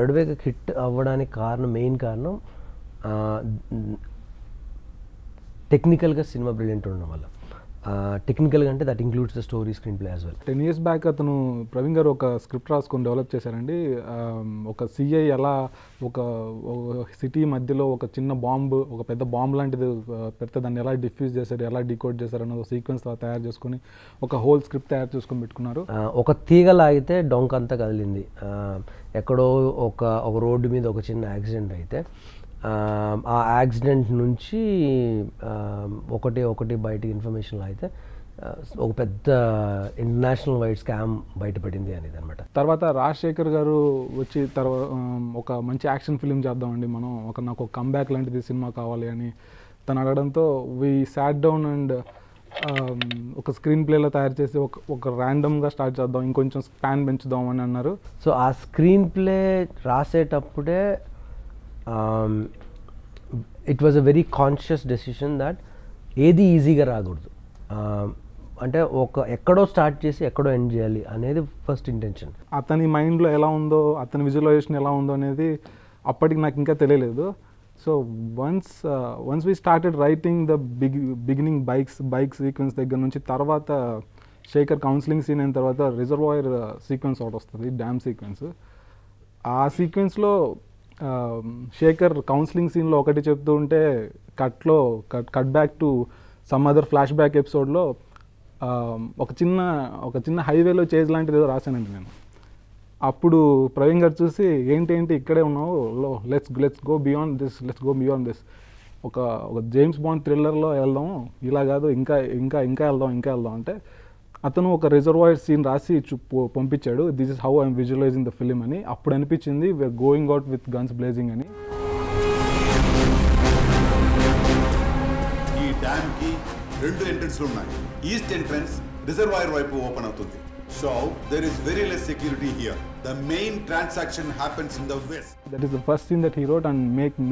Third wave hit అవ్వడానికి కారణం, main కారణం టెక్నికల్గా సినిమా బ్రిలియంట్ ఉండడం వల్ల. టెక్నికల్గా అంటే that includes the story, screen play as well. 10 years back అతను ప్రవీణ్ గారు ఒక స్క్రిప్ట్ రాసుకొని డెవలప్ చేశారండి. ఒక సిఐ ఎలా ఒక సిటీ మధ్యలో ఒక చిన్న బాంబు, ఒక పెద్ద బాంబు లాంటిది పెడితే దాన్ని ఎలా డిఫ్యూజ్ చేశారు, ఎలా డీకోడ్ చేశారు అన్నది సీక్వెన్స్ తయారు చేసుకొని ఒక హోల్ స్క్రిప్ట్ తయారు చేసుకొని పెట్టుకున్నారు. ఒక తీగ లాగితే డొంక అంతా కదిలింది. ఎక్కడో ఒక రోడ్డు మీద ఒక చిన్న యాక్సిడెంట్ అయితే ఆ యాక్సిడెంట్ నుంచి ఒకటి బయటికి ఇన్ఫర్మేషన్ అయితే ఒక పెద్ద ఇంటర్నేషనల్ వైడ్ స్కామ్ బయటపడింది అనేది అనమాట. తర్వాత రాజశేఖర్ గారు వచ్చి ఒక మంచి యాక్షన్ ఫిలిం చేద్దామండి మనం, నాకు ఒక కంబ్యాక్ లాంటిది సినిమా కావాలి అని తను అడగడంతో వి సాట్ డౌన్ అండ్ ఒక స్క్రీన్ ప్లేలో తయారు చేసి ఒక ర్యాండమ్గా స్టార్ట్ చేద్దాం, ఇంకొంచెం స్పాన్ పెంచుదాం అని అన్నారు. సో ఆ స్క్రీన్ ప్లే రాసేటప్పుడే it was a very conscious decision that ఏది ఈజీగా రాకూడదు, అంటే ఎక్కడో స్టార్ట్ చేసి ఎక్కడో ఎండ్ చేయాలి అనేది ఫస్ట్ ఇంటెన్షన్. అతని మైండ్లో ఎలా ఉందో, అతని విజువలైజేషన్ ఎలా ఉందో అనేది అప్పటికి నాకు ఇంకా తెలియలేదు. So once we started writing the beginning bike sequence దగ్గర నుంచి, తర్వాత శేఖర్ కౌన్సిలింగ్ సీన్ అయిన తర్వాత రిజర్వాయర్ సీక్వెన్స్ ఒకటి వస్తుంది, డ్యామ్ సీక్వెన్స్. ఆ సీక్వెన్స్లో శేఖర్ కౌన్సిలింగ్ సీన్లో ఒకటి చెప్తూ ఉంటే cut back to some other flash back ఎపిసోడ్లో ఒక చిన్న హైవేలో చేజ్ లాంటిది ఏదో రాశానండి నేను. అప్పుడు ప్రవీణ్ గారు చూసి ఏంటి ఇక్కడే ఉన్నావు, లెట్స్ గో బియాండ్ దిస్, ఒక జేమ్స్ బాండ్ థ్రిల్లర్లో వెళ్దాం, ఇలా కాదు ఇంకా వెళ్దాం అంటే అతను ఒక రిజర్వాయర్ సీన్ రాసి పంపించాడు. This is how I'm visualizing the film అని. అప్పుడు అనిపించింది we're going out with guns blazing అని. ఈ డ్యామ్ కి 2 ఎంట్రన్స్లు ఉన్నాయి. ఈస్ట్ ఎంట్రన్స్ రిజర్వాయర్ వైపు ఓపెన్ అవుతుంది. So there is very less security here. The main transaction happens in the west. That is the first scene that he wrote and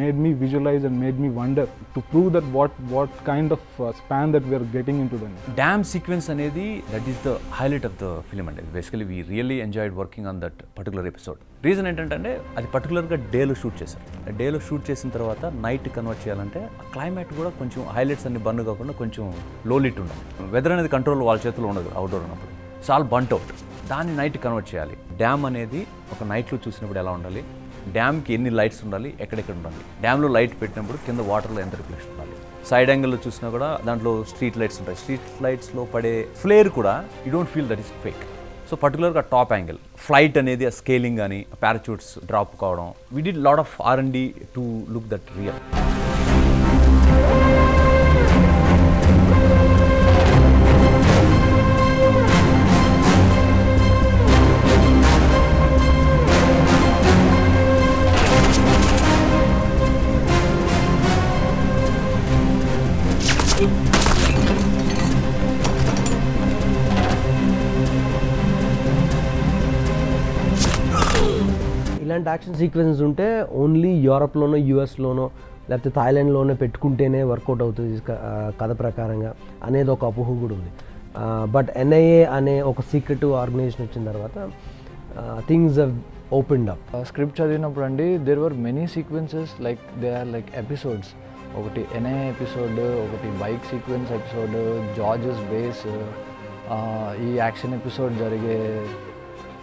made me visualize and made me wonder to prove that what kind of span that we are getting into then. Dam sequence anedi, that is the highlight of the film and basically we really enjoyed working on that particular episode. Reason ఏంటంటే అది పర్టికులర్గా డేలో shoot చేశారు. డేలో shoot చేసిన తర్వాత night convert చేయాలంటే ఆ క్లైమేట్ కూడా కొంచెం హైలైట్స్ అన్ని బండ్ కాకుండా కొంచెం లో లిట్ ఉండాలి. వెదర్ అనేది కంట్రోల్ వాళ్ళ చేతిలో ఉండదు అవుట్డోర్ ఉన్నప్పుడు. చాలా బంట్ అవుట్, దాన్ని నైట్ కన్వర్ట్ చేయాలి. డ్యామ్ అనేది ఒక నైట్లో చూసినప్పుడు ఎలా ఉండాలి, డ్యామ్కి ఎన్ని లైట్స్ ఉండాలి, ఎక్కడెక్కడ ఉండాలి, డ్యామ్లో లైట్ పెట్టినప్పుడు కింద వాటర్లో ఎంత రిఫ్లెక్షన్ ఉండాలి. సైడ్ యాంగిల్లో చూసినా కూడా దాంట్లో స్ట్రీట్ లైట్స్ ఉంటాయి. స్ట్రీట్ లైట్స్లో పడే ఫ్లేర్ కూడా you don't feel that is fake. So పర్టికులర్గా టాప్ యాంగిల్, ఫ్లైట్ అనేది ఆ స్కేలింగ్ కానీ పారాచూట్స్ డ్రాప్ కావడం, we did lot of R&D to look that real. ఇలాంటి యాక్షన్ సీక్వెన్సెస్ ఉంటే ఓన్లీ యూరప్లోనో యూఎస్లోనో లేకపోతే థాయిలాండ్లోనే పెట్టుకుంటేనే వర్కౌట్ అవుతుంది కథ ప్రకారంగా అనేది ఒక అపోహ కూడా ఉంది. బట్ NIA అనే ఒక సీక్రెట్ ఆర్గనైజేషన్ వచ్చిన తర్వాత things have opened up. Script చదివినప్పుడు అండి there were many sequences like they are like episodes. ఒకటి NIA ఎపిసోడ్, ఒకటి bike sequence episode, George's base, ఈ యాక్షన్ ఎపిసోడ్ జరిగే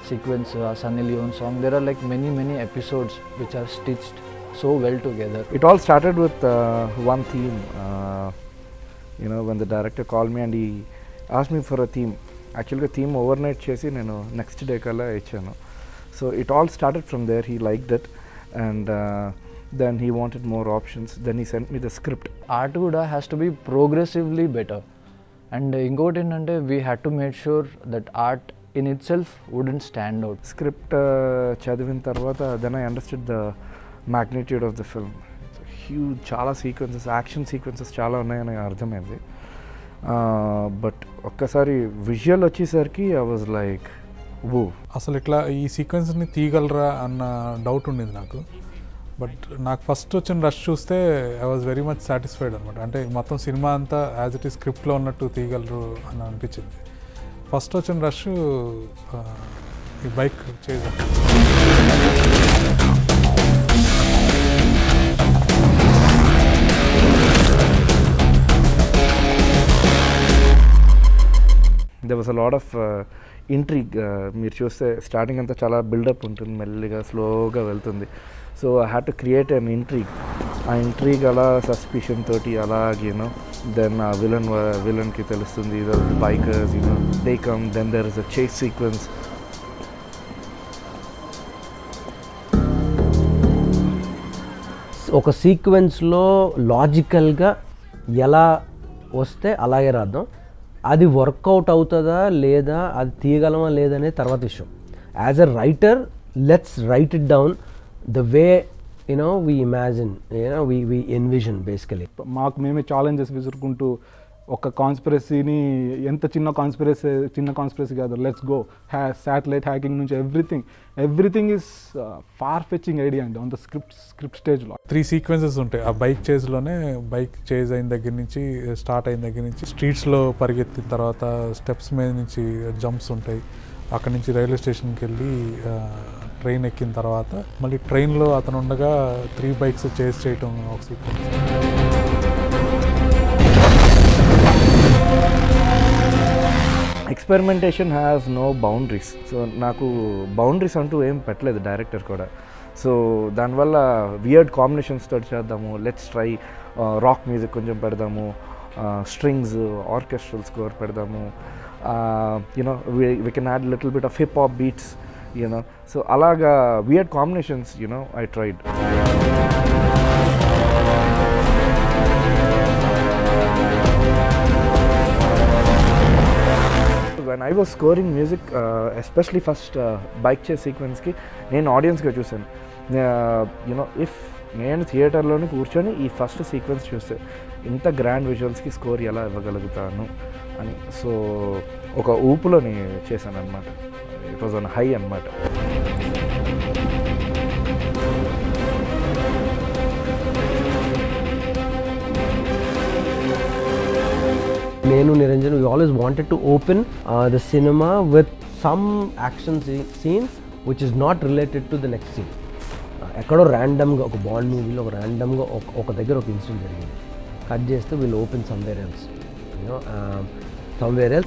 sequence, Sunny Leone song. There are like many episodes which are stitched so well together. It all started with one theme. When the director called me and he asked me for a theme. Actually, the theme overnight chesi nenu next day kala ichanu. So it all started from there. He liked it, and then he wanted more options. Then he sent me the script. Art kuda has to be progressively better, and ingoti endante we had to make sure that art in itself wouldn't stand out. Script chadivin tarvata then I understood the magnitude of the film. It's a huge chala sequences, action sequences chala unnayani ardhamaindi. But okkasari visual వచ్చేసరికి I was like whoa. అసలు ఇట్లా ఈ సీక్వెన్స్ని తీయగలరా అన్న doubt ఉండేది నాకు. But నాకు first వచ్చిన rush చూస్తే I was very much satisfied అనమాట. అంటే మొత్తం సినిమా అంతా యాజ్ ఇట్ ఈస్ స్క్రిప్ట్లో ఉన్నట్టు తీయగలరు అని అనిపించింది. ఫస్ట్ వచ్చిన రష్ ఈ బైక్ చేసాను. Was a lot of intrigue. మీరు చూస్తే స్టార్టింగ్ అంతా చాలా బిల్డప్ ఉంటుంది, మెల్లిగా స్లోగా వెళ్తుంది. So I had to create an intrigue. ఆ ఇంట్రీగ్ అలా సస్పిషన్ తోటి అలాగేనో దెన్ ఆ విలన్కి తెలుస్తుంది bikers they come, then there is a chase sequence. ఒక సీక్వెన్స్లో లాజికల్గా ఎలా వస్తే అలాగే రాద్దాం. అది వర్కౌట్ అవుతుందా లేదా, అది తీయగలమా లేదనే తర్వాత విషయం. As a writer, let's write it down the way we imagine, we envision basically. మాకు మేమే ఛాలెంజెస్ విసురుకుంటూ ఒక కాన్స్పిరసీని, ఎంత చిన్న కాన్స్పిరసీ కాదు, లెట్స్ గో, శాటిలైట్ హ్యాకింగ్ నుంచి everything is far fetching idea అండి ఆన్ ద స్క్రిప్ట్ స్టేజ్లో. 3 సీక్వెన్సెస్ ఉంటాయి ఆ బైక్ చేజ్లోనే. బైక్ చేజ్ అయిన దగ్గర నుంచి, స్టార్ట్ అయిన దగ్గర నుంచి, స్ట్రీట్స్లో పరిగెత్తిన తర్వాత స్టెప్స్ మీద నుంచి జంప్స్ ఉంటాయి. అక్కడి నుంచి రైల్వే స్టేషన్కి వెళ్ళి ట్రైన్ ఎక్కిన తర్వాత మళ్ళీ ట్రైన్లో అతను ఉండగా 3 బైక్స్ చేజ్ చేయటం ఒక sequence. Experimentation has no boundaries. So నాకు బౌండరీస్ అంటూ ఏం పెట్టలేదు డైరెక్టర్ కూడా. సో దానివల్ల వియర్డ్ కాంబినేషన్స్ తోటి చేద్దాము, లెట్స్ ట్రై రాక్ మ్యూజిక్ కొంచెం పెడదాము, స్ట్రింగ్స్, ఆర్కెస్ట్రల్ స్కోర్ పెడదాము, we can add a little bit of hip hop beats, so alaga weird combinations I tried. When I was scoring music, especially first bike chase sequence ki nenu audience ga chusanu, if నేను థియేటర్లోనే కూర్చొని ఈ first sequence చూస్తే ఇంత grand విజువల్స్కి score ఎలా ఇవ్వగలుగుతాను అని. So ఒక ఊపులో నేను చేశాను అనమాట. ఇట్ వాజ్ ఆన్ హై అనమాట. నేను Niranjan, we always wanted to open the cinema with some action scenes which is not related to the next scene. ఎక్కడో ర్యాండమ్గా ఒక బాండ్ మూవీలో ఒక ర్యాండమ్గా ఒక దగ్గర ఒక ఇన్సిడెంట్ జరిగింది, కట్ చేస్తే వీళ్ళు ఓపెన్ సమ్వేర్ ఎల్స్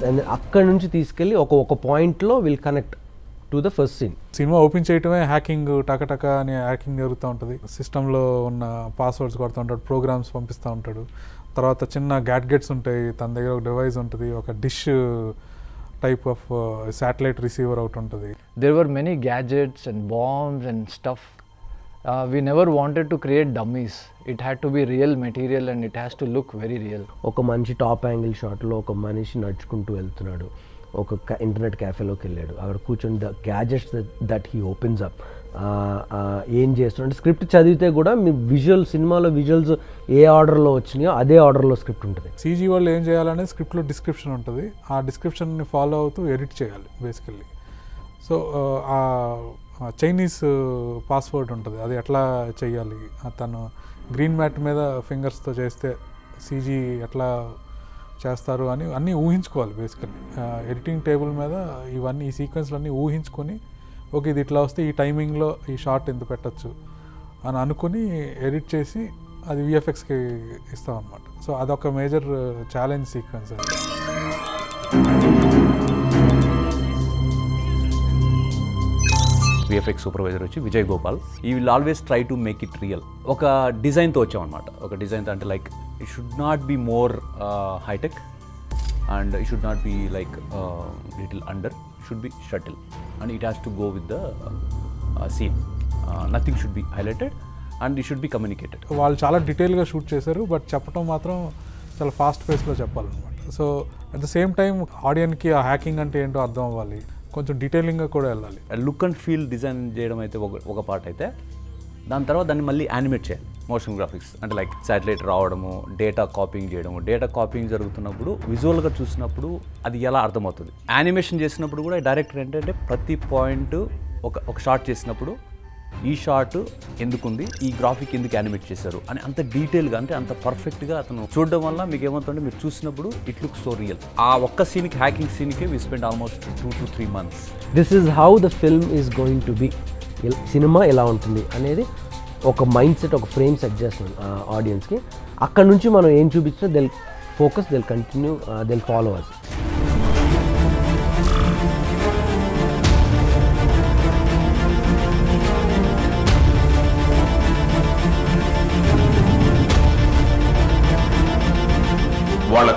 అండ్ అక్కడి నుంచి తీసుకెళ్ళి ఒక పాయింట్లో we'll connect to the first scene. సినిమా ఓపెన్ చేయటమే హ్యాకింగ్, టకటక అని హ్యాకింగ్ జరుగుతూ ఉంటుంది. సిస్టంలో ఉన్న పాస్వర్డ్స్ కొడుతూ ఉంటాడు, ప్రోగ్రామ్స్ పంపిస్తూ ఉంటాడు. తర్వాత చిన్న గ్యాడ్గెట్స్ ఉంటాయి, తన దగ్గర ఒక డివైస్ ఉంటుంది, ఒక dish type of satellite receiver ఒకటి ఉంటుంది. There were many gadgets and bombs and stuff. We never wanted to create dummies. It had to be real material and it has to look very real. ఒక మనిషి top angle షాట్లో ఒక మనిషి నడుచుకుంటూ వెళ్తున్నాడు, ఒక ఇంటర్నెట్ క్యాఫేలోకి వెళ్ళాడు, అక్కడ కూర్చొని the gadgets that he opens up ఏం చేస్తున్నాడు. స్క్రిప్ట్ చదివితే కూడా మీ సినిమాలో విజువల్స్ ఏ ఆర్డర్లో వచ్చినాయో అదే ఆర్డర్లో స్క్రిప్ట్ ఉంటుంది. సీజీ వాళ్ళు ఏం చేయాలనేది స్క్రిప్ట్లో డిస్క్రిప్షన్ ఉంటుంది, ఆ డిస్క్రిప్షన్ని ఫాలో అవుతూ ఎడిట్ చేయాలి బేసికల్లీ. సో చైనీస్ పాస్వర్డ్ ఉంటుంది, అది ఎట్లా చేయాలి, తను గ్రీన్ మ్యాట్ మీద ఫింగర్స్తో చేస్తే సీజీ ఎట్లా చేస్తారు అని అన్నీ ఊహించుకోవాలి బేసికల్లీ. ఎడిటింగ్ టేబుల్ మీద ఈ సీక్వెన్స్లన్నీ ఊహించుకొని, ఓకే ఇది ఇట్లా వస్తే ఈ టైమింగ్లో ఈ షార్ట్ ఎంత పెట్టచ్చు అని అనుకుని ఎడిట్ చేసి అది విఎఫ్ఎక్స్కి ఇస్తాం అన్నమాట. సో అదొక మేజర్ ఛాలెంజ్ సీక్వెన్స్ అది. విఎఫ్ఎక్స్ సూపర్వైజర్ వచ్చి Vijay Gopal. He will always try to make it real. ఒక డిజైన్తో వచ్చామన్నమాట. ఒక డిజైన్తో అంటే like it should not be more hitech and it should not be like little under, should be subtle and it has to go with the scene. Nothing should be highlighted and it should be communicated. వాళ్ళు చాలా డీటెయిల్గా shoot చేశారు, but చెప్పడం మాత్రం చాలా fast పేస్లో చెప్పాలన్నమాట. So at the same time ఆడియన్కి ఆ హ్యాకింగ్ అంటే ఏంటో అర్థం అవ్వాలి, కొంచెం డీటెయిలింగ్గా కూడా వెళ్ళాలి. లుక్ అండ్ ఫీల్ డిజైన్ చేయడం అయితే ఒక పార్ట్ అయితే, దాని తర్వాత దాన్ని మళ్ళీ యానిమేట్ చేయాలి. మోషన్ గ్రాఫిక్స్ అంటే లైక్ శాటిలైట్ రావడము, డేటా కాపీయింగ్ చేయడము. డేటా కాపీయింగ్ జరుగుతున్నప్పుడు విజువల్గా చూసినప్పుడు అది ఎలా అర్థమవుతుంది. యానిమేషన్ చేసినప్పుడు కూడా డైరెక్టర్ ఏంటంటే ప్రతి పాయింట్ ఒక షాట్ చేసినప్పుడు ఈ షాట్ ఎందుకుంది, ఈ గ్రాఫిక్ ఎందుకు యానిమేట్ చేశారు అని అంత డీటెయిల్గా, అంటే అంత పర్ఫెక్ట్గా అతను చూడడం వల్ల మీకు ఏమవుతుందంటే మీరు చూసినప్పుడు ఇట్ లుక్ సో రియల్. ఆ ఒక్క సీన్కి, హ్యాకింగ్ సీన్కి we spend almost 2 to 3 months. This is how the film is going to be. సినిమా ఎలా ఉంటుంది అనేది ఒక మైండ్ సెట్, ఒక ఫ్రేమ్ సెట్ చేస్తున్నాం ఆడియన్స్కి. అక్కడ నుంచి మనం ఏం చూపించినా they'll focus, they'll continue, they'll follow us.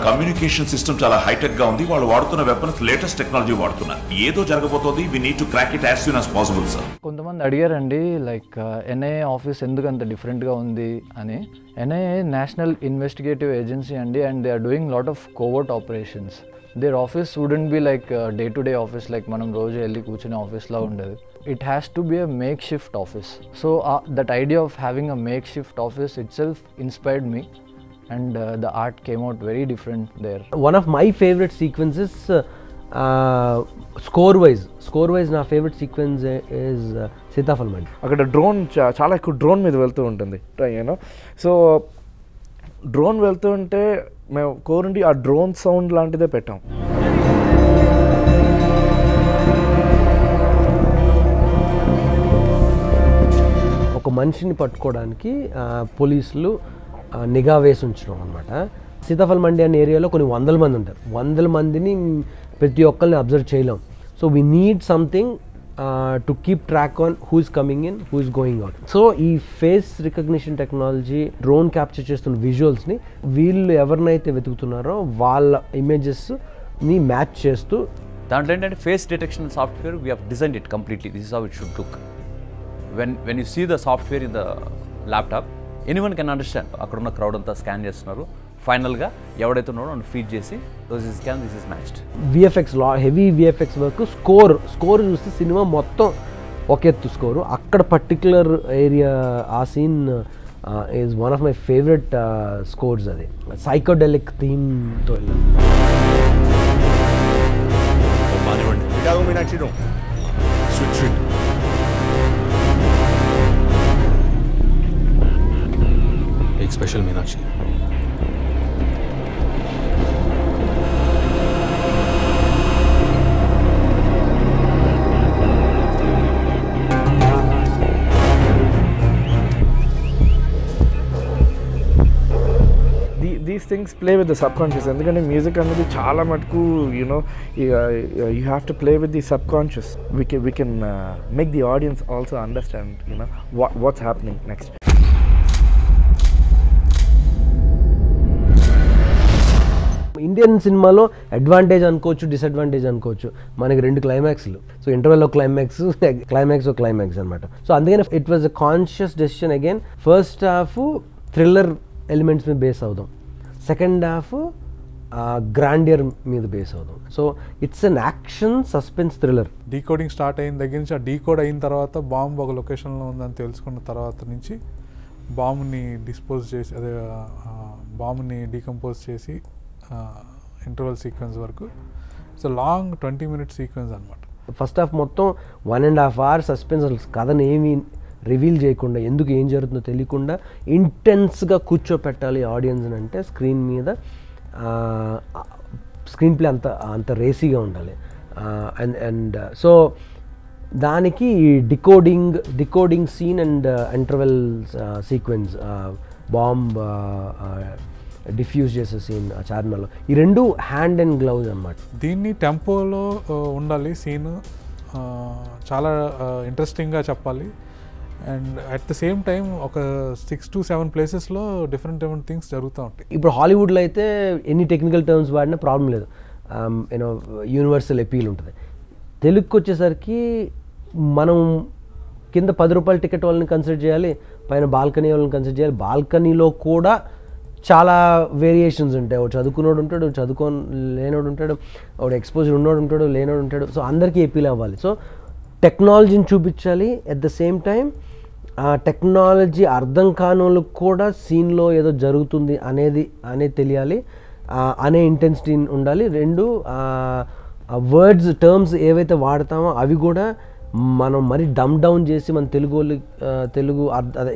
Communication system చాలా హైటెక్ గా ఉంది. వాళ్ళు వాడుతున్న వెపన్స్ లేటెస్ట్ టెక్నాలజీ వాడుతున్నారు. ఏదో జరగబోతోంది. We need to crack it as soon as possible sir. కొంతమంది అడిగారండి లైక్ ఎన్ఐఏ ఆఫీస్ ఎందుకు అంత డిఫరెంట్గా ఉంది అని. ఎన్ఐఏ నేషనల్ ఇన్వెస్టిగేటివ్ ఏజెన్సీ అండి, and they are doing lot of covert operations. Their office wouldn't be like day to day office like మనం రోజు వెళ్ళి కూర్చునే ఆఫీస్లా ఉండదు. It has to be a makeshift office. So that idea of having a makeshift office itself inspired me, and the art came out very different there. One of my favorite sequences, score wise నా favorite sequence is Sitafal Mandi. అక్కడ drone చాలా ఎక్కువ drone మీద వెళ్తూ ఉంటుంది you know. So drone వెళ్తూ ఉంటే మేము కోరుండి ఆ డ్రోన్ సౌండ్ లాంటిదే పెట్టాం. ఒక మనిషిని పట్టుకోవడానికి పోలీసులు నిఘా వేసి ఉంచడం అనమాట. సీతాఫల్ మండి అనే ఏరియాలో కొన్ని 100 మంది ఉంటారు. 100 మందిని ప్రతి ఒక్కరిని అబ్జర్వ్ చేయలేం. So we need something to keep track on who is coming in, who is going out. So ఈ face recognition technology, drone capture చేస్తున్న విజువల్స్ని వీళ్ళు ఎవరినైతే వెతుకుతున్నారో వాళ్ళ ఇమేజెస్ని మ్యాచ్ చేస్తూ, దాంట్లో ఏంటంటే face detection software we have designed it completely. This is how it should look. When you see the software in the laptop, anyone can understand. అక్కడ ఉన్న క్రౌడ్ అంతా స్కాన్ చేస్తున్నారు. ఫైనల్గా ఎవడైతే ఉన్నాడో అని ఫీడ్ చేసి this is scan, this is matched. VFX heavy VFX work, score చూస్తే సినిమా మొత్తం ఒక ఎత్తు స్కోరు. అక్కడ పర్టికులర్ ఏరియా ఆ scene is one of my favourite scores. అది సైకోడెలిక్ థీమ్తో వెళ్ళాను. एक special Meenakshi. These things play with the subconscious. ఎందుకంటే మ్యూజిక్ అనేది చాలా మటుకు you know you have to play with the subconscious. we can make the audience also understand what's happening next. Indian సినిమాలో advantage అనుకోవచ్చు, డిసడ్వాంటేజ్ అనుకోవచ్చు. మనకి 2 క్లైమాక్స్లు. సో ఇంటర్వెల్లో క్లైమాక్స్ అనమాట. So అందుకని it was a conscious decision. Again first half thriller elements మీద base అవుదాం, second half grandeur మీద base అవుదాం. So it's an action suspense thriller. Decoding start అయిన దగ్గర నుంచి, ఆ డీకోడ్ అయిన తర్వాత బాంబు ఒక లొకేషన్లో ఉందని తెలుసుకున్న తర్వాత నుంచి బాంబుని డిస్పోజ్ చేసి, అదే బాంబుని డీకంపోజ్ చేసి ఇంటర్వల్ సీక్వెన్స్ వరకు ఇట్స్ లాంగ్ 20 minute సీక్వెన్స్ అనమాట. ఫస్ట్ హాఫ్ మొత్తం 1.5 hours సస్పెన్స్. అసలు కథను ఏమీ రివీల్ చేయకుండా, ఎందుకు ఏం జరుగుతుందో తెలియకుండా ఇంటెన్స్గా కూర్చోపెట్టాలి ఆడియన్స్ అంటే స్క్రీన్ మీద. స్క్రీన్ ప్లే అంత రేసీగా ఉండాలి. అండ్ సో దానికి decoding scene and interval sequence, bomb defuse చేసే సీన్ చార్మినార్లో, ఈ 2 హ్యాండ్ అండ్ గ్లౌజ్ అన్నమాట. దీన్ని టెంపోలో ఉండాలి సీన్, చాలా ఇంట్రెస్టింగ్గా చెప్పాలి. And at the same time ఒక 6 to 7 ప్లేసెస్లో డిఫరెంట్ థింగ్స్ జరుగుతూ ఉంటాయి. ఇప్పుడు హాలీవుడ్లో అయితే ఎన్ని టెక్నికల్ టర్మ్స్ వాడినా ప్రాబ్లం లేదు, యూనో యూనివర్సల్ అపీల్ ఉంటుంది. తెలుగుకి వచ్చేసరికి మనం కింద 10 రూపాయల టికెట్ వాళ్ళని కన్సిడర్ చేయాలి, పైన బాల్కనీ వాళ్ళని కన్సిడర్ చేయాలి. బాల్కనీలో కూడా చాలా వేరియేషన్స్ ఉంటాయి. ఒకటి చదువుకున్నోడు ఉంటాడు, లేనోడు ఉంటాడు, ఒకటి ఎక్స్పోజర్ ఉన్నోడు ఉంటాడు, లేనోడు ఉంటాడు. సో అందరికీ అపీల్ అవ్వాలి. సో టెక్నాలజీని చూపించాలి, అట్ ద సేమ్ టైం ఆ టెక్నాలజీ అర్థం కాని వాళ్ళకి కూడా సీన్లో ఏదో జరుగుతుంది అనేది తెలియాలి, అనే ఇంటెన్సిటీ ఉండాలి. 2 వర్డ్స్, టర్మ్స్ ఏవైతే వాడతామో అవి కూడా మనం మరి డౌన్ చేసి మన తెలుగు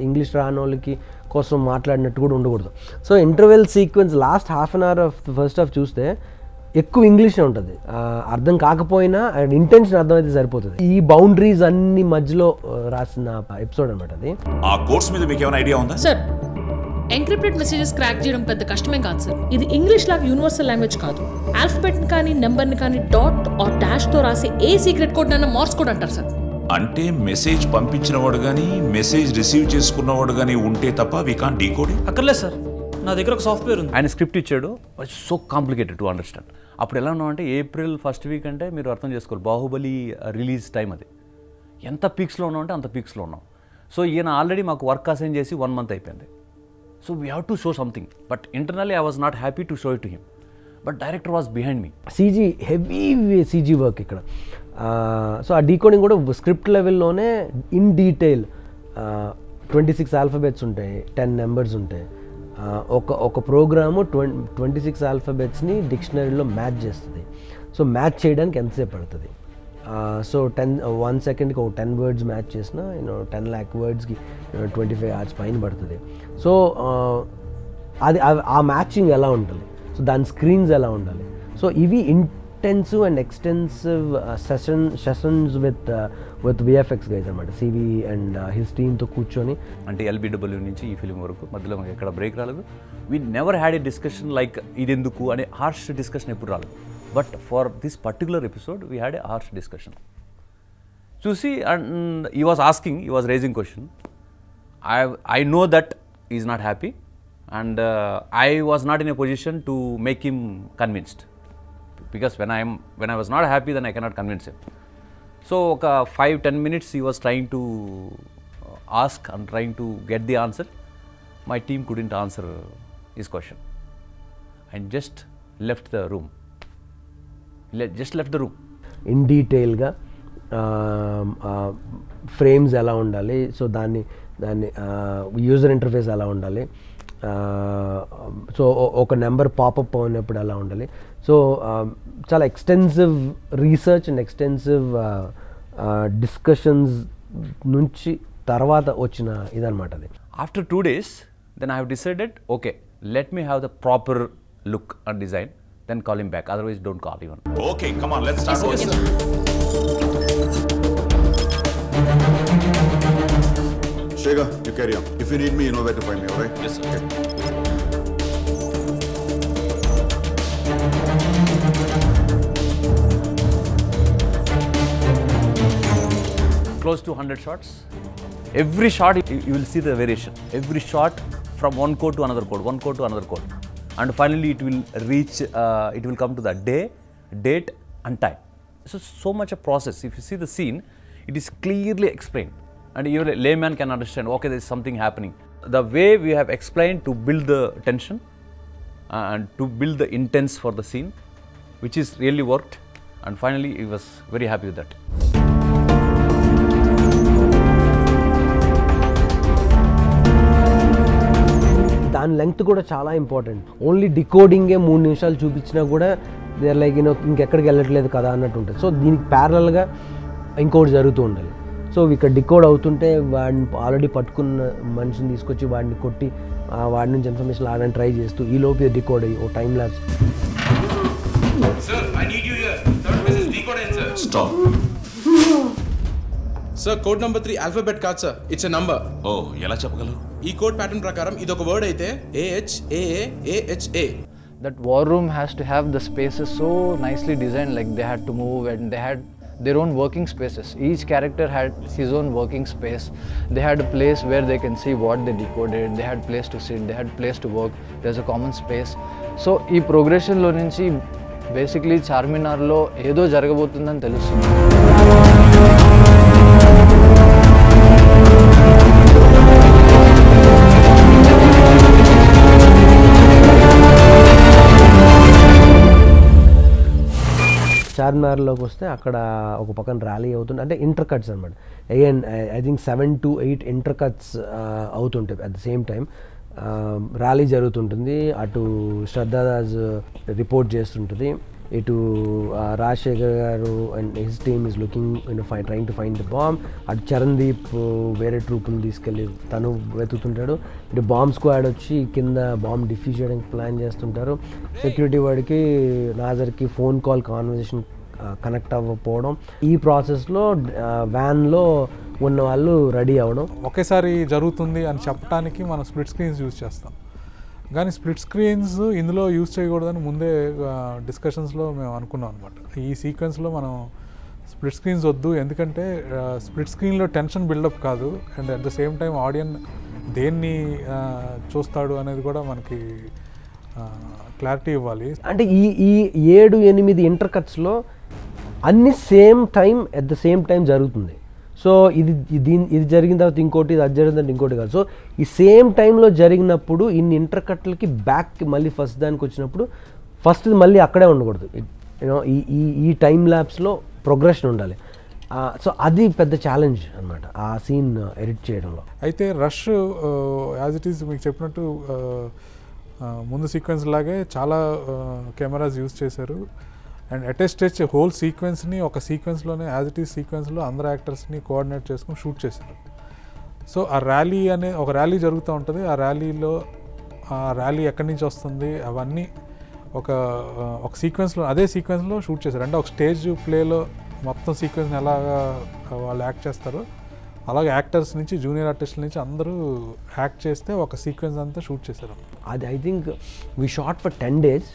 ఇంగ్లీష్ రాని వాళ్ళకి కోసం మాట్లాడినట్టు కూడా ఉండకూడదు. So interval sequence last half an hour of first half చూస్తే ఎక్కువ ఇంగ్లీషే ఉంటుంది. అర్థం కాకపోయినా ఇంటెన్షన్ అర్థమైతే సరిపోతుంది. ఈ బౌండరీస్ అన్ని మధ్యలో రాసిన ఎపిసోడ్ అనమాట అది. ఆ కోర్స్ మీద మీకు ఏమైనా ఐడియా ఉందా సార్? ఎన్క్రిప్టెడ్ మెసేజెస్ క్రాక్ చేయడం పెద్ద కష్టమే కాదు సార్. ఇది ఇంగ్లీష్ లాగా యూనివర్సల్ లాంగ్వేజ్ కాదు. ఆల్ఫబెట్ని కానీ నెంబర్ని కానీ డాట్ ఆర్ డాష్తో రాసి ఏ సీక్రెట్ కోడ్ నైనా మార్స్ కోడ్ అంటారు సార్. అంటే మెసేజ్ పంపించిన వాడు కానీ మెసేజ్ రిసీవ్ చేసుకున్నవాడు కానీ ఉంటే తప్ప వి కాంట్ డీకోడ్. అక్కర్లేదు సార్, నా దగ్గర ఒక సాఫ్ట్వేర్ ఉంది. ఆయన స్క్రిప్ట్ ఇచ్చాడు, సో కాంప్లికేటెడ్ టు అండర్స్టాండ్. అప్పుడు ఎలా ఉన్నామంటే ఏప్రిల్ ఫస్ట్ వీక్ అంటే మీరు అర్థం చేసుకోవాలి, బాహుబలి రిలీజ్ టైం అది. ఎంత పీక్స్లో ఉన్నామంటే అంత పీక్స్లో ఉన్నాం. సో ఈయన ఆల్రెడీ మాకు వర్క్ అసైన్ చేసి 1 month అయిపోయింది. So we have to show something, but internally I was not happy to show it to him, but director was behind me. CG heavy CG work ఇక్కడ. So ఆ decoding కూడా script లెవెల్లోనే in detail 26 alphabets ఉంటాయి, 10 numbers ఉంటాయి. ఒక programme 26 ఆల్ఫాబెట్స్ని డిక్షనరీలో match చేస్తుంది. So match చేయడానికి ఎంతసేపు పడుతుంది? సో 1 secondకి ఒక 10 words మ్యాచ్ చేసినా 10 lakh wordsకి 25 hours పైన పడుతుంది. సో అది ఆ మ్యాచింగ్ ఎలా ఉంటుంది, సో దాని స్క్రీన్స్ ఎలా ఉండాలి. సో ఇవి intensive and extensive sessions with VFX guys అనమాట. సివి అండ్ హిస్ టీమ్తో కూర్చొని, అంటే ఎల్బిడబ్ల్యూ నుంచి ఈ ఫిలిం వరకు మధ్యలో మాకు ఎక్కడ బ్రేక్ రాలేదు. We never had a discussion like ఇది ఎందుకు అనే హార్ష్ డిస్కషన్ ఎప్పుడు రాలేదు. But for this particular episode we had a harsh discussion. చూసి and he was asking, he was raising question. I know that is not happy and I was not in a position to make him convinced, because when I was not happy, then I cannot convince him. So 5-10 minutes he was trying to ask and trying to get the answer. My team couldn't answer his question and just left the room. In డీటెయిల్గా frames ఎలా ఉండాలి, so దాన్ని user interface ఎలా ఉండాలి, so ఒక number popup అయినప్పుడు ఎలా ఉండాలి. సో చాలా extensive research and extensive discussions నుంచి తర్వాత వచ్చిన ఇదనమాట అది. After 2 days, then I have decided, okay, let me have the proper look and design, then call him back. Otherwise, don't call even. Okay, come on, let's start. Yes, Shega, you carry on. If you need me, you know where to find me, alright? Yes, sir. Okay. Close to 100 shots. Every shot you will see the variation. Every shot from one code to another code, one code to another code, and finally it will reach. It will come to the day, date, and time. So much a process. If you see the scene, it is clearly explained, and even a layman can understand. Okay, there is something happening. The way we have explained to build the tension and to build the intense for the scene, which is really worked, and finally he was very happy with that. దాని length కూడా చాలా important. Only డికోడింగే 3 నిమిషాలు చూపించినా కూడా they are like ఇంకెక్కడికి వెళ్ళట్లేదు కదా అన్నట్టు ఉంటుంది. సో దీనికి ప్యారలల్గా ఇంకోటి జరుగుతూ ఉండాలి. సో ఇక్కడ డికోడ్ అవుతుంటే వాడిని ఆల్రెడీ పట్టుకున్న మనిషిని తీసుకొచ్చి వాడిని కొట్టి వాడి నుంచి ఇన్ఫర్మేషన్ ఆడని ట్రై చేస్తూ ఈ లోపు డికోడ్ అయ్యి ఓ time labs. Sir, I need you here. Third message decode in, sir. Stop. Sir, code number 3 alphabet card, sir. It's a number. Oh, ఎలా చెప్పగలరు? ఈ కోడ్ ప్యాటర్న్ ప్రకారం ఇది ఒక వర్డ్ అయితే AHAAAHA. That war room has to have the spaces so nicely designed, like they had to move and they had their own working spaces. Each character had his own working space. They had a place where they can see what they decoded. They had place to sit. They had place to work. There's a common space. So ఈ progression లో నుంచి basically చార్మినార్లో ఏదో జరగబోతుందని తెలుస్తుంది. చార్మినార్లోకి వస్తే అక్కడ ఒక పక్కన rally అవుతుంది, అంటే ఇంటర్ కట్స్ అనమాట. Again I think 7 to 8 intercuts అవుతుంటాయి at the same time. Rally జరుగుతుంటుంది, అటు శ్రద్ధాదాస్ రిపోర్ట్ చేస్తుంటుంది, ఇటు Rajasekhar garu and his team is looking trying to find the bomb. అటు చరణ్దీప్ వేరే ట్రూపులు తీసుకెళ్ళి తను వెతుకుతుంటాడు. ఇటు బాంబ్ స్క్వాడ్ వచ్చి కింద బాంబ్ డిఫ్యూజ్ చేయడానికి ప్లాన్ చేస్తుంటారు. సెక్యూరిటీ వాడికి నాజర్కి ఫోన్ కాల్ కాన్వర్జేషన్ కనెక్ట్ అవ్వకపోవడం, ఈ ప్రాసెస్లో వ్యాన్లో ఉన్న వాళ్ళు రెడీ అవ్వడం. ఒకేసారి జరుగుతుంది అని చెప్పడానికి మనం స్ప్లిట్ స్క్రీన్స్ యూజ్ చేస్తాం, కానీ స్ప్లిట్ స్క్రీన్స్ ఇందులో యూజ్ చేయకూడదని ముందే డిస్కషన్స్లో మేము అనుకున్నాం అనమాట. ఈ సీక్వెన్స్లో మనం స్ప్లిట్ స్క్రీన్స్ వద్దు, ఎందుకంటే స్ప్లిట్ స్క్రీన్లో టెన్షన్ బిల్డప్ కాదు, and at the same time దేన్ని చూస్తాడు అనేది కూడా మనకి క్లారిటీ ఇవ్వాలి. అంటే ఈ 7-8 ఇంటర్ కట్స్లో అన్ని same time at the same time జరుగుతుంది. సో ఇది జరిగిన తర్వాత ఇంకోటి, ఇది అది జరిగిన తర్వాత ఇంకోటి కాదు. సో ఈ సేమ్ టైంలో జరిగినప్పుడు ఇన్ని ఇంటర్ కట్లకి బ్యాక్ మళ్ళీ ఫస్ట్ దానికి వచ్చినప్పుడు ఫస్ట్ మళ్ళీ అక్కడే ఉండకూడదు. యూనో ఈ టైం ల్యాబ్స్లో ప్రోగ్రెషన్ ఉండాలి. సో అది పెద్ద ఛాలెంజ్ అనమాట ఆ సీన్ ఎడిట్ చేయడంలో. అయితే రష్ యాజ్ ఇట్ ఈస్ మీకు చెప్పినట్టు ముందు సీక్వెన్స్ లాగే చాలా కెమెరాస్ యూజ్ చేశారు. And at a stretch whole సీక్వెన్స్ని ఒక సీక్వెన్స్లోనే యాజ్ ఇట్ ఈస్ సీక్వెన్స్లో అందరు యాక్టర్స్ని కోఆర్డినేట్ చేసుకుని షూట్ చేశారు. సో ఆ ర్యాలీ ఒక ర్యాలీ జరుగుతూ ఉంటుంది. ఆ ర్యాలీ ఎక్కడి నుంచి వస్తుంది అవన్నీ ఒక సీక్వెన్స్లో అదే సీక్వెన్స్లో షూట్ చేశారు. అంటే ఒక స్టేజ్ ప్లేలో మొత్తం సీక్వెన్స్ని ఎలాగా వాళ్ళు యాక్ట్ చేస్తారో అలాగే యాక్టర్స్ నుంచి జూనియర్ ఆర్టిస్టుల నుంచి అందరూ యాక్ట్ చేస్తే ఒక సీక్వెన్స్ అంతా షూట్ చేశారు. అది I think we shot for 10 days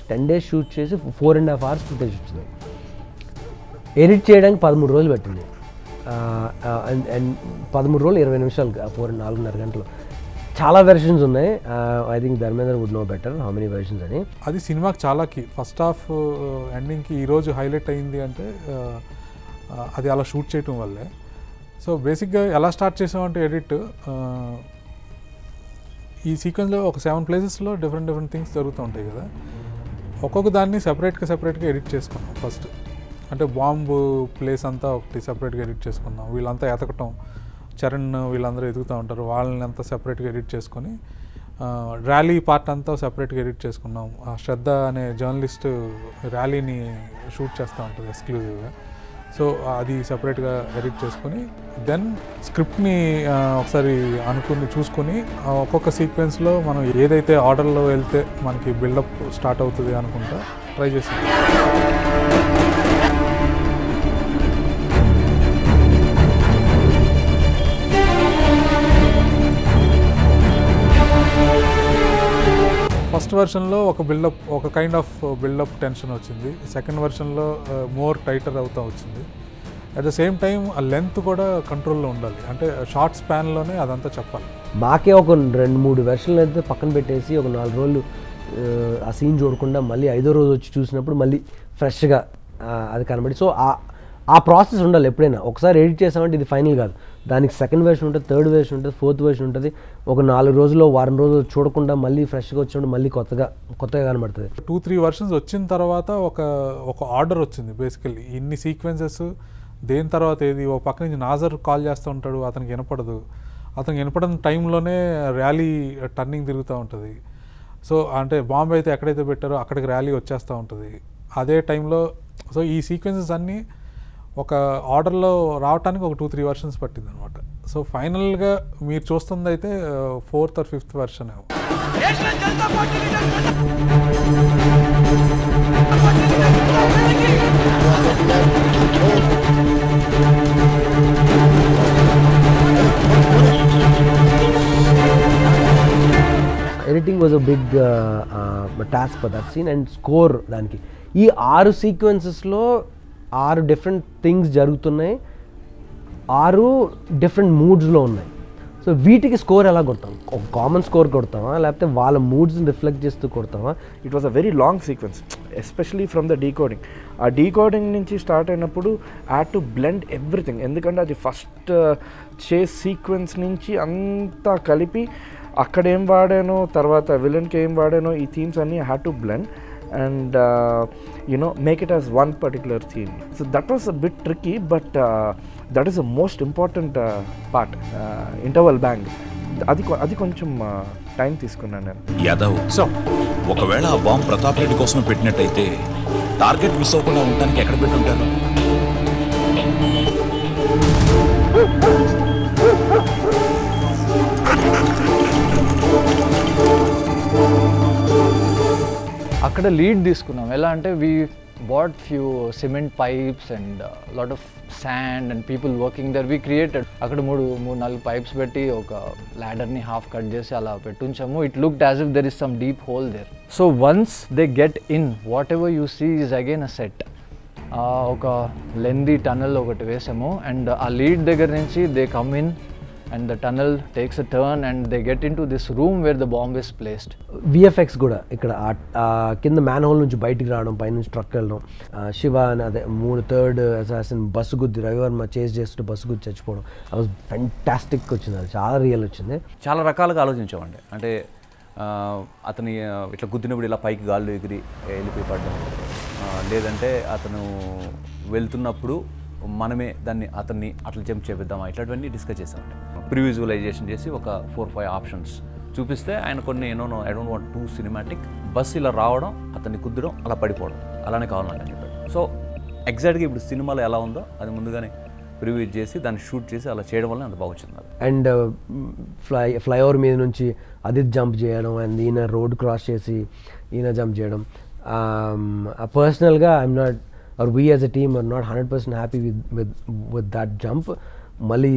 shoot చేసి 4.5 hours ఫుటేజ్ వచ్చింది. ఎడిట్ చేయడానికి 13 రోజులు పట్టింది. అండ్ 13 రోజులు 20 నిమిషాలు, 4.5 గంటలు. చాలా వెర్షన్స్ ఉన్నాయి. I think Dharmendra would know better how many versions అని. అది సినిమాకి చాలా కీ. ఫస్ట్ హాఫ్ ఎండింగ్కి ఈరోజు హైలైట్ అయింది అంటే అది అలా షూట్ చేయటం వల్లే. సో బేసిక్గా ఎలా స్టార్ట్ చేసామంటే ఎడిట్ ఈ సీక్వెన్స్లో ఒక 7 places డిఫరెంట్ థింగ్స్ జరుగుతూ ఉంటాయి కదా. ఒక్కొక్క దాన్ని సెపరేట్గా ఎడిట్ చేసుకున్నాం ఫస్ట్. అంటే బాంబు ప్లేస్ అంతా ఒకటి సెపరేట్గా ఎడిట్ చేసుకున్నాం. వీళ్ళంతా ఎతకటం, చరణ్ వీళ్ళందరూ ఎదుగుతూ ఉంటారు, వాళ్ళని అంతా సెపరేట్గా ఎడిట్ చేసుకొని ర్యాలీ పార్ట్ అంతా సెపరేట్గా ఎడిట్ చేసుకున్నాం. శ్రద్ధ అనే జర్నలిస్ట్ ర్యాలీని షూట్ చేస్తూ ఉంటుంది ఎక్స్క్లూజివ్గా. సో అది సెపరేట్గా ఎడిట్ చేసుకొని దెన్ స్క్రిప్ట్ని ఒకసారి చూసుకొని ఒక్కొక్క సీక్వెన్స్లో మనం ఏదైతే ఆర్డర్లో వెళ్తే మనకి బిల్డప్ స్టార్ట్ అవుతుంది అనుకుంటా ట్రై చేసాం. ఫస్ట్ వెర్షన్లో ఒక కైండ్ ఆఫ్ బిల్డప్ టెన్షన్ వచ్చింది. సెకండ్ వెర్షన్లో మోర్ టైటర్ అవుతూ వచ్చింది. అట్ ద సేమ్ టైం ఆ లెంత్ కూడా కంట్రోల్లో ఉండాలి. అంటే షార్ట్ స్పాన్లోనే అదంతా చెప్పాలి. మాకే ఒక 2-3 వెర్షన్లు అయితే పక్కన పెట్టేసి ఒక 4 రోజులు ఆ సీన్ చూడకుండా మళ్ళీ 5వ రోజు వచ్చి చూసినప్పుడు మళ్ళీ ఫ్రెష్గా అది కనబడి. సో ఆ ప్రాసెస్ ఉండాలి ఎప్పుడైనా. ఒకసారి ఎడిట్ చేసామంటే ఇది ఫైనల్ కాదు. దానికి సెకండ్ వెర్షన్ ఉంటుంది, థర్డ్ వెర్షన్ ఉంటుంది, ఫోర్త్ వెర్షన్ ఉంటుంది. ఒక 4 రోజులు, వారం రోజులు చూడకుండా మళ్ళీ ఫ్రెష్గా వచ్చినప్పుడు మళ్ళీ కొత్తగా కనబడుతుంది. 2-3 వెర్షన్స్ వచ్చిన తర్వాత ఒక ఆర్డర్ వచ్చింది. బేసికల్లీ ఇన్ని సీక్వెన్సెస్ దేని తర్వాత ఏది. ఒక పక్క నుంచి నాజర్ కాల్ చేస్తూ ఉంటాడు, అతనికి వినపడదు. అతనికి వినపడిన టైంలోనే ర్యాలీ టర్నింగ్ తిరుగుతూ ఉంటుంది. సో అంటే బాంబు అయితే ఎక్కడైతే పెట్టారో అక్కడికి ర్యాలీ వచ్చేస్తూ ఉంటుంది అదే టైంలో. సో ఈ సీక్వెన్సెస్ అన్నీ ఒక ఆర్డర్లో రావడానికి ఒక 2-3 వెర్షన్స్ పట్టింది అనమాట. సో ఫైనల్గా మీరు చూస్తుంది అయితే 4th or 5th వెర్షన్. Editing was a big task for that scene. And score దానికి ఈ 6 సీక్వెన్సెస్లో 6 డిఫరెంట్ థింగ్స్ జరుగుతున్నాయి, 6 డిఫరెంట్ మూడ్స్లో ఉన్నాయి. సో వీటికి స్కోర్ ఎలా కొడతాం? ఒక కామన్ స్కోర్ కొడతామా లేకపోతే వాళ్ళ మూడ్స్ని రిఫ్లెక్ట్ చేస్తూ కొడతామా? It was a very long sequence, especially from the decoding. ఆ డీకోడింగ్ నుంచి స్టార్ట్ అయినప్పుడు హ్యాడ్ టు బ్లెండ్ ఎవ్రీథింగ్. ఎందుకంటే అది ఫస్ట్ చేస్ సీక్వెన్స్ నుంచి అంతా కలిపి అక్కడేం వాడానో తర్వాత విలన్కి ఏం వాడానో ఈ థీమ్స్ అన్నీ had to blend and make it as one particular theme. So that was a bit tricky, but that is the most important part, interval bang. అది కొంచెం టైం తీసుకున్నాను నేను. యాదవ్, ఒకవేళ ఆ బాంబ్ ప్రతాప్ రెడ్డి కోసం పెట్టినట్టయితే టార్గెట్ మిస్ అవ్వకుండా ఉండడానికి ఎక్కడ పెట్టుంటాను? అక్కడ లీడ్ తీసుకున్నాం. ఎలా అంటే we bought few cement pipes and lot of sand and people working there. We created అక్కడ 3-4 పైప్స్ పెట్టి ఒక ల్యాడర్ని హాఫ్ కట్ చేసి అలా పెట్టుంచాము. It looked as if there is some deep hole there. So once they get in, whatever you see is again a set. ఒక lengthy tunnel ఒకటి వేసాము and ఆ లీడ్ దగ్గర నుంచి they come in and the tunnel takes a turn and they get into this room where the bomb is placed. VFX కూడా ఇక్కడ కింద man whole నుంచి బయటికి రావడం, పైనుంచి ట్రక్ వెళ్ళడం, శివ అని అదే థర్డ్ అసాసిన్ బస్సు గుద్ది రవివర్మ చేజ్ చేస్తూ బస్సు గుద్ది చచ్చిపోవడం, అది వాజ్ ఫెంటాస్టిక్ వచ్చింది, అది చాలా రియల్ వచ్చింది. చాలా రకాలుగా ఆలోచించామండి. అంటే అతని ఇట్లా గుద్దినప్పుడు ఇలా పైకి గాల్లో ఎగిరి వెళ్ళిపోయి పడ్డం, లేదంటే అతను వెళ్తున్నప్పుడు మనమే అతన్ని అట్లా జంప్ చేపిద్దామా, ఇట్లాంటివన్నీ డిస్కస్ చేసామండి. ప్రీవిజువలైజేషన్ చేసి ఒక 4-5 ఆప్షన్స్ చూపిస్తే ఆయన కొన్ని I don't want two cinematic, bus ఇలా రావడం, అతన్ని కుద్దడం, అలా పడిపోవడం, అలానే కావాలని చెప్పాడు. సో ఎగ్జాక్ట్గా ఇప్పుడు సినిమాలో ఎలా ఉందో అది ముందుగానే ప్రివ్యూ చేసి దాన్ని షూట్ చేసి అలా చేయడం వల్ల అంత బాగుంది. అండ్ ఫ్లైఓవర్ మీద నుంచి అదిత్ జంప్ చేయడం, అండ్ ఈయన రోడ్ క్రాస్ చేసి ఈయన జంప్ చేయడం. పర్సనల్గా I'm not or we as a team are not 100% happy with that jump. మళ్ళీ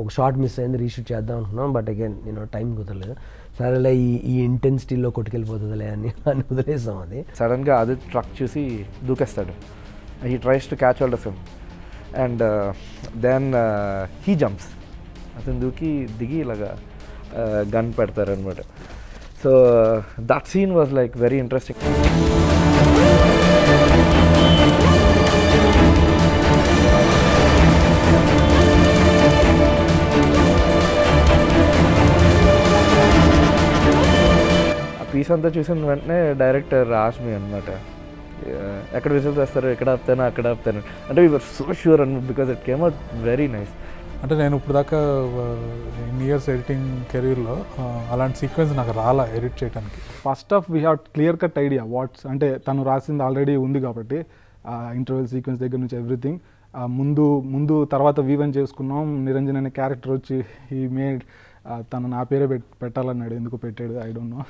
ఒక షార్ట్ మిస్ అయింది, రీషూట్ చేద్దాం అనుకున్నాం, బట్ అగైన్ టైం కుదరలేదు. సరేలే ఈ ఇంటెన్సిటీలో కొట్టుకెళ్ళిపోతుందిలే అని వదిలేసాం. అది సడన్గా అది ట్రక్ చూసి దూకేస్తాడు, he tries to catch hold of him and then he jumps, అతను దూకి దిగి ఇలాగా గన్ పెడతారనమాట. So that scene was like very interesting. Piece అంతా చూసిన వెంటనే డైరెక్టర్ ఆస్మి అనమాట, ఎక్కడ విజిల్ చేస్తారు, ఎక్కడ ఆపుతాను, అక్కడ ఆపుతాను అంటే we were so sure and because it came out very nice. అంటే నేను ఇప్పుడు దాకా ఇన్ ఇయర్స్ ఎడిటింగ్ కెరీర్లో అలాంటి సీక్వెన్స్ నాకు రాలా ఎడిట్ చేయడానికి. First of we have clear cut idea what's, అంటే తను రాసింది ఆల్రెడీ ఉంది కాబట్టి ఇంటర్వెల్ సీక్వెన్స్ దగ్గర నుంచి ఎవ్రీథింగ్ ముందు తర్వాత వీవెన్ చేసుకున్నాం. నిరంజన్ అనే క్యారెక్టర్ వచ్చి ఈ మేడ్ తను నా పేరే పెట్టాలన్నాడు, ఎందుకు పెట్టాడు ఐ డోంట్ నో.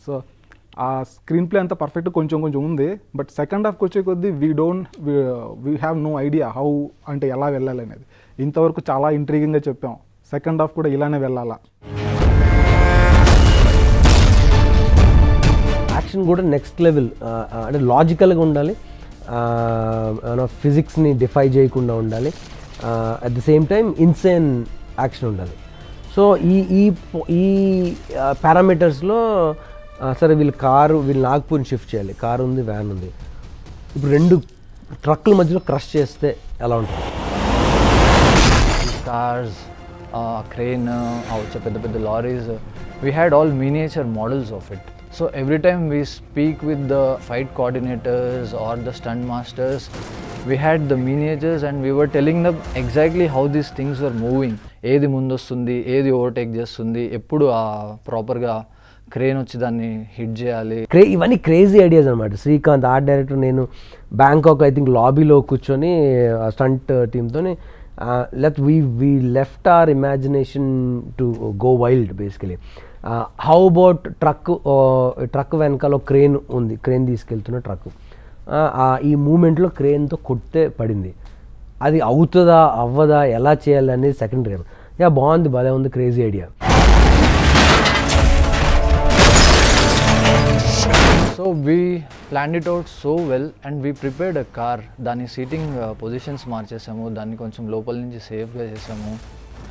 సో ఆ స్క్రీన్ ప్లే అంతా పర్ఫెక్ట్ కొంచెం ఉంది, బట్ సెకండ్ హాఫ్కి వచ్చే కొద్దీ we have no idea how, అంటే ఎలా వెళ్ళాలి అనేది. ఇంతవరకు చాలా ఇంట్రీగింగ్గా చెప్పాం, సెకండ్ హాఫ్ కూడా ఇలానే వెళ్ళాలా. యాక్షన్ కూడా నెక్స్ట్ లెవెల్, అంటే లాజికల్గా ఉండాలి, ఫిజిక్స్ని డిఫై చేయకుండా ఉండాలి, at the same time insane action ఉండాలి. సో ఈ పారామీటర్స్లో సరే వీళ్ళు నాగ్పూర్ని షిఫ్ట్ చేయాలి, కారు ఉంది, వ్యాన్ ఉంది, ఇప్పుడు 2 ట్రక్కుల మధ్యలో క్రష్ చేస్తే ఎలా ఉంటుంది? కార్స్, క్రేన్, పెద్ద lorries, we had all miniature models of it. So every time we speak with the fight coordinators or the stunt masters, we had the miniatures and we were telling them exactly how these things were moving. ఏది ముందొస్తుంది, ఏది overtake చేస్తుంది, ఎప్పుడు ప్రాపర్గా crane వచ్చి దాన్ని hit చేయాలి. ఇవన్నీ crazy ideas అనమాట. శ్రీకాంత్ ఆర్ట్ డైరెక్టర్, నేను బ్యాంకాక్ ఐ థింక్ లాబీలో కూర్చొని stunt టీమ్తో we left our imagination to go wild basically. How about truck వెనకాల క్రేన్ ఉంది, క్రేన్ తీసుకెళ్తున్న ట్రక్, ఈ మూమెంట్లో క్రేన్తో కొడితే పడింది, అది అవుతుందా అవ్వదా ఎలా చేయాలి అనేది సెకండరీ. బాగుంది, భలే ఉంది, crazy idea. So we planned it out so well and we prepared a car. దాని సీటింగ్ పొజిషన్స్ మార్చేసాము, దాన్ని కొంచెం లోపల నుంచి సేఫ్గా చేసాము.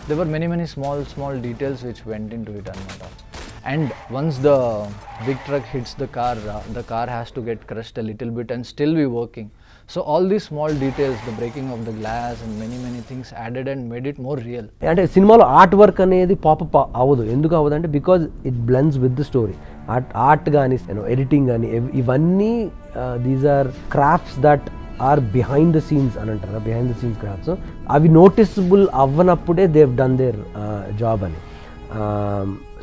There were many small details which went into it అనమాట. And once the big truck hits the car has to get crushed a little bit and still be working. So all these small details, the breaking of the glass and many things added and made it more real. అంటే సినిమాలో art work అనేది popup అవ్వదు. ఎందుకు అవ్వదు అంటే because it blends with the story. Art కానీ editing కానీ ఇవన్నీ these are crafts that are behind the scenes అని అంటారు, బిహైండ్ ద సీన్స్ క్రాఫ్ట్స్. అవి నోటిసబుల్ అవ్వనప్పుడే they have done their job అని.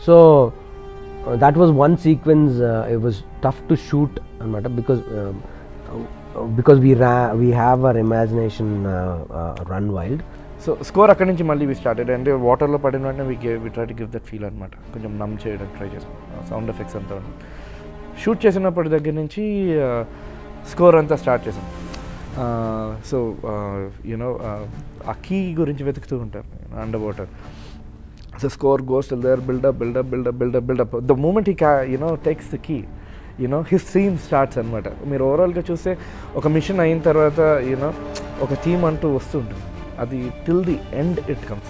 So that was one sequence, it was tough to shoot anamata because we have our imagination run wild. So score అక్కడి నుంచి మళ్ళీ we started, అంటే వాటర్లో పడిన వెంటనే we try to give that feel అనమాట. కొంచెం నమ్ చేయడానికి ట్రై చేసాం, సౌండ్ ఎఫెక్ట్స్ అంతా షూట్ చేసినప్పటి దగ్గర నుంచి స్కోర్ అంతా స్టార్ట్ చేసాం. సో యూనో ఆ కీ గురించి వెతుకుతూ ఉంటారు under water. So score goes till there, build up. The moment he takes the key, his theme starts అనమాట. మీరు ఓవరాల్గా చూస్తే ఒక మిషన్ అయిన తర్వాత ఒక థీమ్ అంటూ వస్తుంటుంది, అది till the end it comes.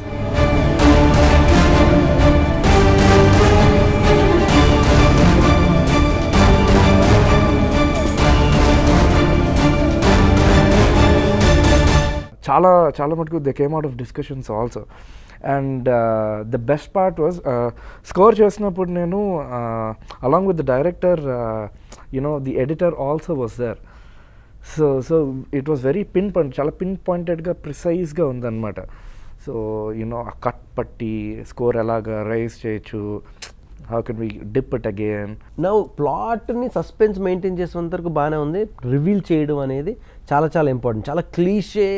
చాలా చాలా మటుకు they came out of discussions also. And the best part was score చేసినప్పుడు నేను along with the director the editor also was there. So it was very చాలా pin పాయింటెడ్గా ప్రిసైజ్గా ఉందన్నమాట. So ఆ కట్ పట్టి స్కోర్ ఎలాగా రైజ్ చేయొచ్చు, how can we dip it again. Now ప్లాట్ని సస్పెన్స్ మెయింటైన్ చేసేంత వరకు బాగానే ఉంది. రివీల్ చేయడం అనేది చాలా చాలా ఇంపార్టెంట్. చాలా క్లీషే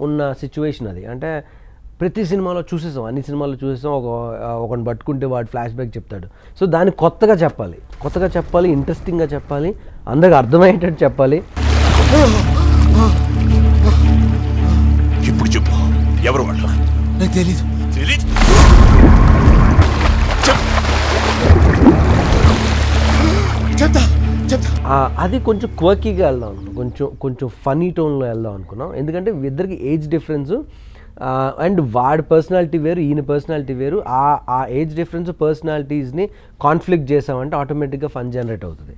ఉన్న సిచ్యువేషన్ అది. అంటే ప్రతి సినిమాలో చూసేసాం, అన్ని సినిమాల్లో చూసేసాం, ఒకని పట్టుకుంటే వాడు ఫ్లాష్ బ్యాక్ చెప్తాడు. సో దాన్ని కొత్తగా చెప్పాలి, ఇంట్రెస్టింగ్గా చెప్పాలి, అందరికి అర్థమయ్యేటట్టు చెప్పాలి. ఇప్పుడు చెప్పు, ఎవరు వాళ్ళు? నాకు తెలీదు. అది కొంచెం క్వర్కీగా వెళ్దాం అనుకున్నాం, కొంచెం ఫనీ టోన్లో వెళ్దాం అనుకున్నాం. ఎందుకంటే ఇద్దరికి ఏజ్ డిఫరెన్స్ అండ్ వాడి పర్సనాలిటీ వేరు, ఈయన పర్సనాలిటీ వేరు. ఆ ఏజ్ డిఫరెన్స్ పర్సనాలిటీస్ని కాన్ఫ్లిక్ట్ చేసామంటే ఆటోమేటిక్గా ఫన్ జనరేట్ అవుతుంది.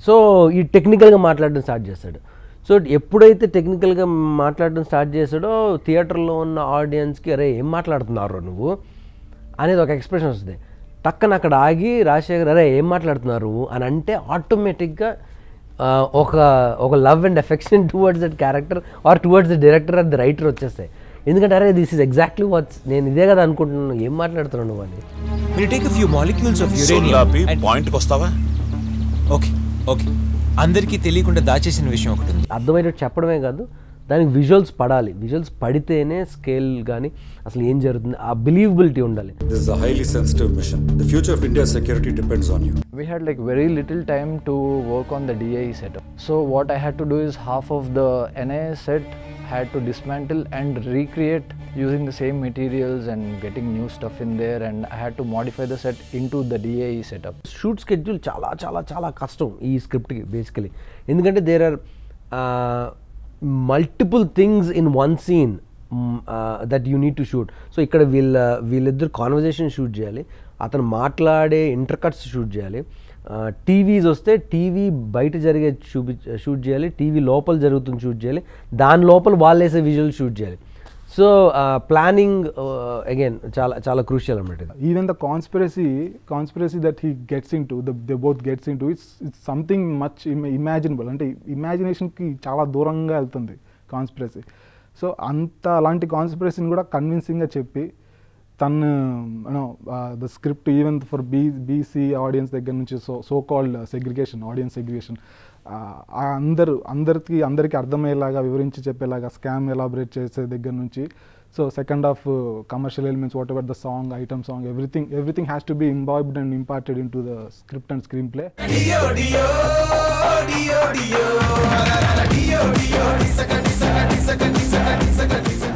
సో ఈ టెక్నికల్గా మాట్లాడడం స్టార్ట్ చేస్తాడు. సో ఎప్పుడైతే టెక్నికల్గా మాట్లాడడం స్టార్ట్ చేశాడో థియేటర్లో ఉన్న ఆడియన్స్కి అరే ఏం మాట్లాడుతున్నారు నువ్వు అనేది ఒక ఎక్స్ప్రెషన్ వస్తుంది. టక్కన అక్కడ ఆగి రాజశేఖర్ అరే ఏం మాట్లాడుతున్నారు అని అంటే ఆటోమేటిక్గా ఒక love and affection towards that character or towards the director or the writer వచ్చేస్తాయి. ఎందుకంటే అరే దిస్ ఈజ్ ఎగ్జాక్ట్లీ వాట్స్, నేను ఇదే కదా అనుకుంటున్నాను, ఏం మాట్లాడుతున్నాను నువ్వు అని. We'll take a few molecules of uranium and పాయింట్కి వస్తావా? ఓకే అందరికీ తెలియకుండా దాచేసిన విషయం ఒకటి ఉంది. అర్థమయ్యేటట్టు చెప్పడమే కాదు, దానికి విజువల్స్ పడాలి. విజువల్స్ పడితేనే స్కేల్ కానీ అసలు ఏం జరుగుతుంది ఆ బిలీవబిలిటీ ఉండాలి. This is a highly sensitive mission. The future of India's security depends on you. We had like very little time to work on the DAE setup. So what I had to do is half of the NIA set had to dismantle and recreate using the same materials and getting new stuff in there, and I had to modify the set into the DAE setup. Shoot schedule చాలా చాలా చాలా కష్టం ఈ స్క్రిప్ట్కి basically. ఎందుకంటే there are multiple things in one scene that you need to shoot. So ఇక్కడ వీళ్ళిద్దరు conversation shoot చేయాలి, అతను మాట్లాడే ఇంటర్కట్స్ షూట్ చేయాలి, టీవీస్ వస్తే టీవీ బయట జరిగే షూట్ చేయాలి, టీవీ లోపల జరుగుతుంది షూట్ చేయాలి, దాని లోపల వాళ్ళు వేసే విజువల్ షూట్ చేయాలి. సో ప్లానింగ్ అగైన్ చాలా చాలా క్రూషియల్ అన్నమాట. Even the conspiracy that he gets in to they both gets in to it's something much imaginable. అంటే ఇమాజినేషన్కి చాలా దూరంగా వెళ్తుంది కాన్స్పిరసీ. సో అలాంటి కాన్స్పిరసీని కూడా కన్విన్సింగ్గా చెప్పి తను the script even for BC audience దగ్గర నుంచి సో కాల్డ్ ఆడియన్స్ సెగ్రిగేషన్ అందరికీ అర్థమయ్యేలాగా వివరించి చెప్పేలాగా స్కామ్ ఎలాబరేట్ చేసే దగ్గర నుంచి so second half commercial elements whatever the song item song everything has to be imbibed and imparted into the script and screenplay.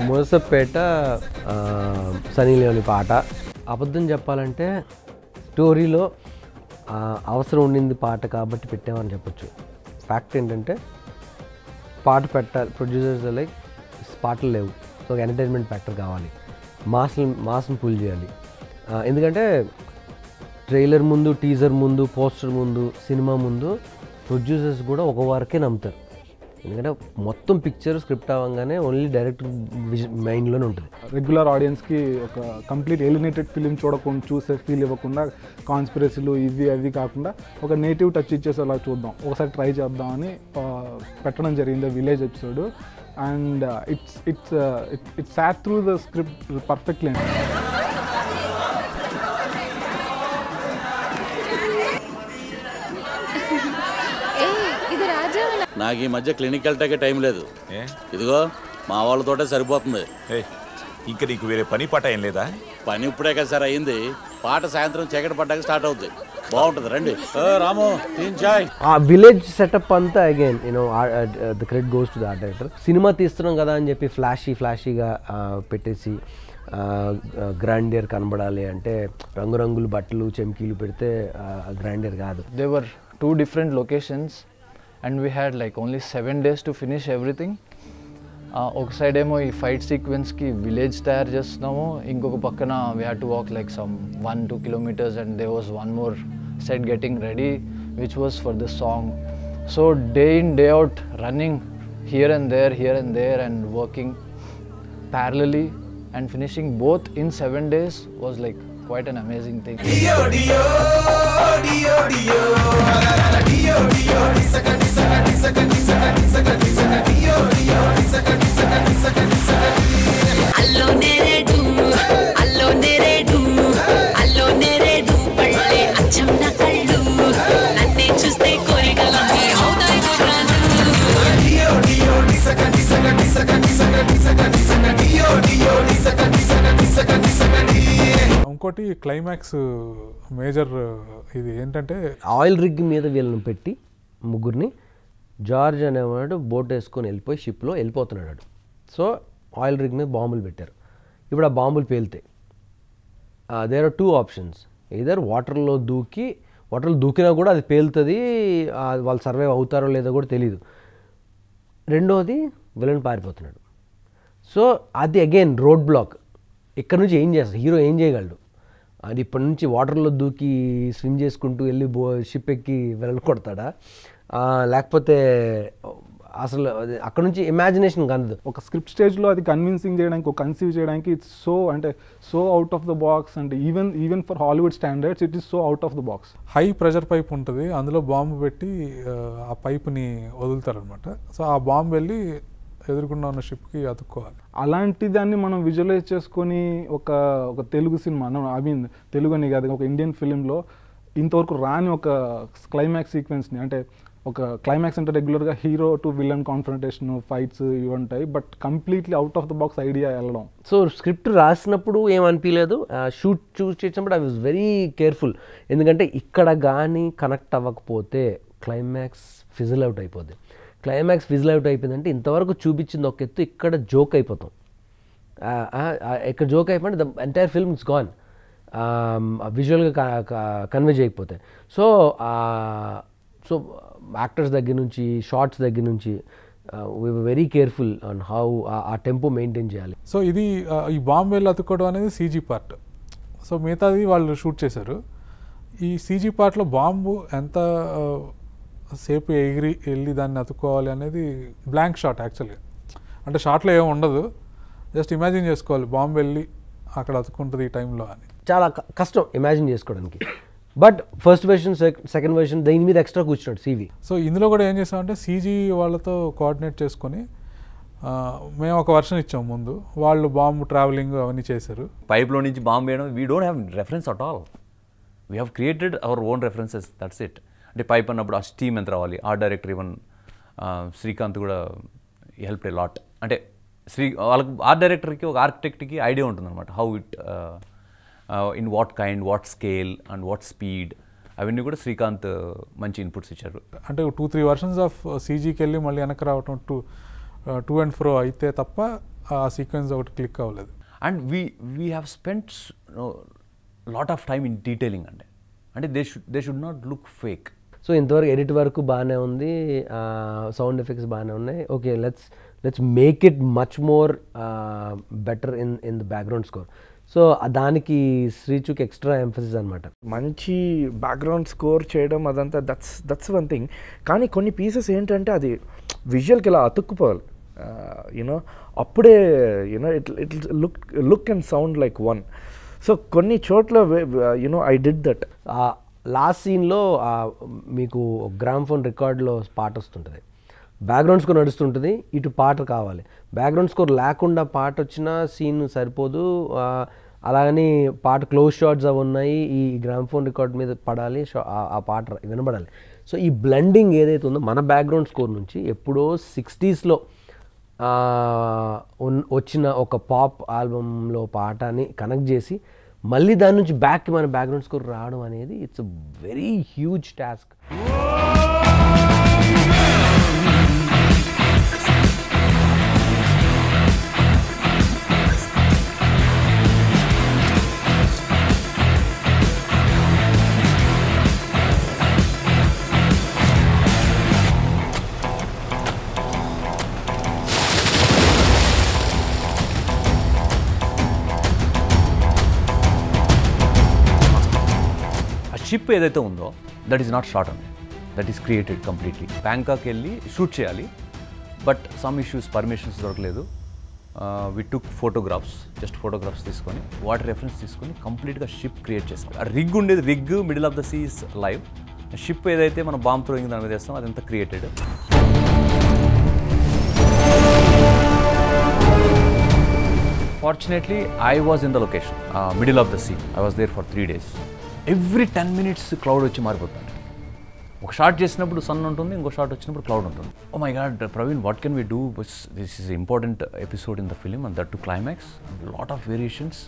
Murasapeta Sunny Leone పాట. అబద్ధం చెప్పాలంటే స్టోరీలో అవసరం ఉండింది పాట కాబట్టి పెట్టామని చెప్పొచ్చు. ఫ్యాక్ట్ ఏంటంటే పాట పెట్టాలి, ప్రొడ్యూసర్స్ లైక్ పాటలు లేవు, సో ఒక ఎంటర్టైన్మెంట్ ఫ్యాక్టర్ కావాలి, మాస్ని పుల్ చేయాలి. ఎందుకంటే ట్రైలర్ ముందు, టీజర్ ముందు, పోస్టర్ ముందు, సినిమా ముందు ప్రొడ్యూసర్స్ కూడా ఒక వరకే నమ్ముతారు. ఎందుకంటే మొత్తం పిక్చర్ స్క్రిప్ట్ అవ్వగానే ఓన్లీ డైరెక్టర్ మైండ్లోనే ఉంటుంది. రెగ్యులర్ ఆడియన్స్కి ఒక కంప్లీట్ ఎలినేటెడ్ ఫిలిం చూసే ఫీల్ ఇవ్వకుండా కాన్స్పిరసీలు అవి కాకుండా ఒక నేటివ్ టచ్ ఇచ్చేసేలా చూద్దాం, ఒకసారి ట్రై చేద్దామని పెట్టడం జరిగింది village episode. And it's sat through the script perfectly. నాకు ఈ మధ్య క్లినిక్ వెళ్ళటాకే టైం లేదు. ఇదిగో మా వాళ్ళతోటే సరిపోతుంది. ఇంకా నీకు వేరే పని పాట ఏం లేదా? పని ఇప్పుడే కదా సార్ అయింది, పాట సాయంత్రం చీకటి పడ్డాక స్టార్ట్ అవుతుంది. బాగుంటుంది రండి. రాము చాయ్. ఆ విలేజ్ సెటప్ అంతా again the credit goes to the art director. Cinema తీస్తున్నాం కదా అని చెప్పి ఫ్లాషీగా పెట్టేసి గ్రాండియర్ కనబడాలి అంటే రంగురంగులు బట్టలు చెమ్కీలు పెడితే గ్రాండియర్ కాదు. There were 2 different locations and we had like only 7 days to finish everything. ఒక సైడ్ ఏమో ఈ ఫైట్ సీక్వెన్స్కి విలేజ్ తయారు చేస్తున్నాము, ఇంకొక పక్కన we had to walk like some 1-2 kilometers and there was one more set getting ready which was for the song. So day in day out running here and there and working parallelly and finishing both in 7 days was like quite an amazing thing. ఇంకోటి climax major ఇది ఏంటంటే oil rig మీద వీళ్ళని పెట్టి ముగ్గురిని George అనేవాడు boat వేసుకొని వెళ్ళిపోయి షిప్లో వెళ్ళిపోతున్నాడు. సో ఆయిల్ రిగ్ మీద బాంబులు పెట్టారు. ఇప్పుడు ఆ బాంబులు పేలుతాయి. There are 2 options. either వాటర్లో దూకినా కూడా అది పేలుతుంది, వాళ్ళు సర్వైవ్ అవుతారో లేదో కూడా తెలియదు. రెండోది విలన్ పారిపోతున్నాడు. సో అది అగైన్ రోడ్ బ్లాక్. ఇక్కడ నుంచి ఏం చేస్తారు, హీరో ఏం చేయగలడు? అది ఇప్పటి నుంచి వాటర్లో దూకి స్విమ్ చేసుకుంటూ వెళ్ళి షిప్ ఎక్కి విలన్ కొడతాడా, లేకపోతే అసలు అక్కడ నుంచి ఇమాజినేషన్ కనదు. ఒక స్క్రిప్ట్ స్టేజ్లో అది కన్విన్సింగ్ చేయడానికి, ఒక కన్సీవ్ చేయడానికి it's so out of the box. అంటే even for Hollywood standards it is so out of the box. High pressure pipe ఉంటుంది, అందులో బాంబు పెట్టి ఆ పైప్ని వదులుతారనమాట. సో ఆ బాంబు వెళ్ళి ఎదుర్కొన్న ఉన్న షిప్కి అతుక్కోవాలి. అలాంటి దాన్ని మనం విజువలైజ్ చేసుకొని ఒక Telugu cinema, I mean Telugu అని కాదు, ఒక ఇండియన్ ఫిలింలో ఇంతవరకు రాని ఒక క్లైమాక్స్ సీక్వెన్స్ని, అంటే ఒక క్లైమాక్స్ అంటే రెగ్యులర్గా hero to villain confrontation, fights ఇవి ఉంటాయి, but completely out of the box idea వెళ్ళడం. సో స్క్రిప్ట్ రాసినప్పుడు ఏమనిపించలేదు, షూట్ చూస్ చేసినప్పుడు ఐ వాజ్ వెరీ కేర్ఫుల్. ఎందుకంటే ఇక్కడ కానీ కనెక్ట్ అవ్వకపోతే క్లైమాక్స్ ఫిజిల్ అవుట్ అయిపోద్ది. క్లైమాక్స్ ఫిజిల్ అవుట్ అయిపోయిందంటే ఇంతవరకు చూపించింది ఒక ఎత్తు, ఇక్కడ జోక్ అయిపోతాం. ఇక్కడ జోక్ అయిపోయింది the entire film it's gone, విజువల్గా కన్వే చేయకపోతే. సో యాక్టర్స్ దగ్గర నుంచి, షార్ట్స్ దగ్గర నుంచి we were very careful on how ఆ టెంపో మెయింటైన్ చేయాలి. సో ఇది ఈ బాంబు వెళ్ళి అతుక్కోవడం అనేది సీజీ పార్ట్. సో మిగతాది వాళ్ళు షూట్ చేశారు. ఈ సీజీ పార్ట్లో బాంబు ఎంత సేపు ఎగిరి వెళ్ళి దాన్ని అతుక్కోవాలి అనేది బ్లాంక్ షాట్ యాక్చువల్గా. అంటే షాట్లో ఏమి ఉండదు, జస్ట్ ఇమాజిన్ చేసుకోవాలి బాంబు వెళ్ళి అక్కడ అతుక్కుంటుంది ఈ టైంలో అని. చాలా కష్టం ఇమాజిన్ చేసుకోవడానికి. But first version, second version దీని మీద ఎక్స్ట్రా కూర్చున్నాడు సివి. సో ఇందులో కూడా ఏం చేసామంటే సీజీ వాళ్ళతో కోఆర్డినేట్ చేసుకొని మేము ఒక వర్షన్ ఇచ్చాం ముందు, వాళ్ళు బాంబు ట్రావెలింగ్ అవన్నీ చేశారు. పైప్లో నుంచి బాంబు వేయడం, we don't have reference at all, we have created our own references, that's it. అంటే పైప్ అన్నప్పుడు ఆ స్టీమ్ ఎంత రావాలి, ఆ డైరెక్టర్ ఈవెన్ శ్రీకాంత్ కూడా హెల్ప్ ఏ లాట్. అంటే వాళ్ళకి ఆర్ట్ డైరెక్టర్కి, ఒక ఆర్కిటెక్ట్కి ఐడియా ఉంటుందన్నమాట, how it in what kind, what scale and what speed, అవన్నీ కూడా శ్రీకాంత్ మంచి ఇన్పుట్స్ ఇచ్చారు. అంటే 2-3 వర్షన్స్ ఆఫ్ సీజీకి వెళ్ళి మళ్ళీ వెనక్కి రావటం, టూ అండ్ ఫ్రో అయితే తప్ప ఆ సీక్వెన్స్ ఒకటి క్లిక్ అవ్వలేదు. And we have spent lot of time in detailing. అంటే they should not look fake. So ఇంతవరకు ఎడిట్ వరకు బాగానే ఉంది, సౌండ్ ఎఫెక్ట్స్ బాగానే ఉన్నాయి. Okay, let's make it much more better in the background score. So దానికి శ్రీచుకి ఎక్స్ట్రా ఎంఫసిస్ అనమాట. మంచి బ్యాక్గ్రౌండ్ స్కోర్ చేయడం అదంతా దట్స్ వన్ థింగ్. కానీ కొన్ని పీసెస్ ఏంటంటే అది విజువల్కి ఇలా అతుక్కుపోవాలి, యూనో, అప్పుడే you know it look and sound like one. So కొన్ని చోట్ల you know I did that. Last సీన్లో మీకు గ్రామ్ఫోన్ రికార్డులో పాట వస్తుంటుంది, బ్యాక్గ్రౌండ్ స్కోర్ నడుస్తుంటుంది, ఇటు పాట కావాలి. బ్యాక్గ్రౌండ్ స్కోర్ లేకుండా పాట వచ్చిన సీన్ సరిపోదు, అలాగని పాట క్లోజ్ షాట్స్ అవి ఉన్నాయి, ఈ గ్రామ్ఫోన్ రికార్డ్ మీద పడాలి, ఆ పాట వినబడాలి. సో ఈ బ్లెండింగ్ ఏదైతే ఉందో మన బ్యాక్గ్రౌండ్ స్కోర్ నుంచి ఎప్పుడో 60s వచ్చిన ఒక పాప్ ఆల్బంలో పాటని కనెక్ట్ చేసి మళ్ళీ దాని నుంచి బ్యాక్కి మన బ్యాక్గ్రౌండ్ స్కోర్ రావడం అనేది it's a very huge task. Ship ఏదైతే ఉందో దట్ ఈస్ నాట్ షార్ట్ అండి, that is created completely. Bangkok వెళ్ళి షూట్ చేయాలి, బట్ సమ్ ఇష్యూస్ పర్మిషన్స్ దొరకలేదు. వి టుక్ ఫోటోగ్రాఫ్స్, జస్ట్ ఫోటోగ్రాఫ్స్ తీసుకొని వాటి రెఫరెన్స్ తీసుకొని కంప్లీట్గా షిప్ క్రియేట్ చేసాం. ఆ రిగ్ ఉండేది, rig middle of the sea is live. Ship ఏదైతే మనం బాంబ్ థ్రోయింగ్ దాని మీద వేస్తాం అదంతా created. Fortunately, I was in the location, middle of the sea. I was there for 3 days. Every 10 minutes cloud వచ్చి మారిపోతుంది. ఒక షాట్ చేసినప్పుడు సన్ ఉంటుంది, ఇంకో షాట్ వచ్చినప్పుడు క్లౌడ్ ఉంటుంది. Oh my god Praveen, what can we do? This is important episode in the film and that to climax. Lot of variations.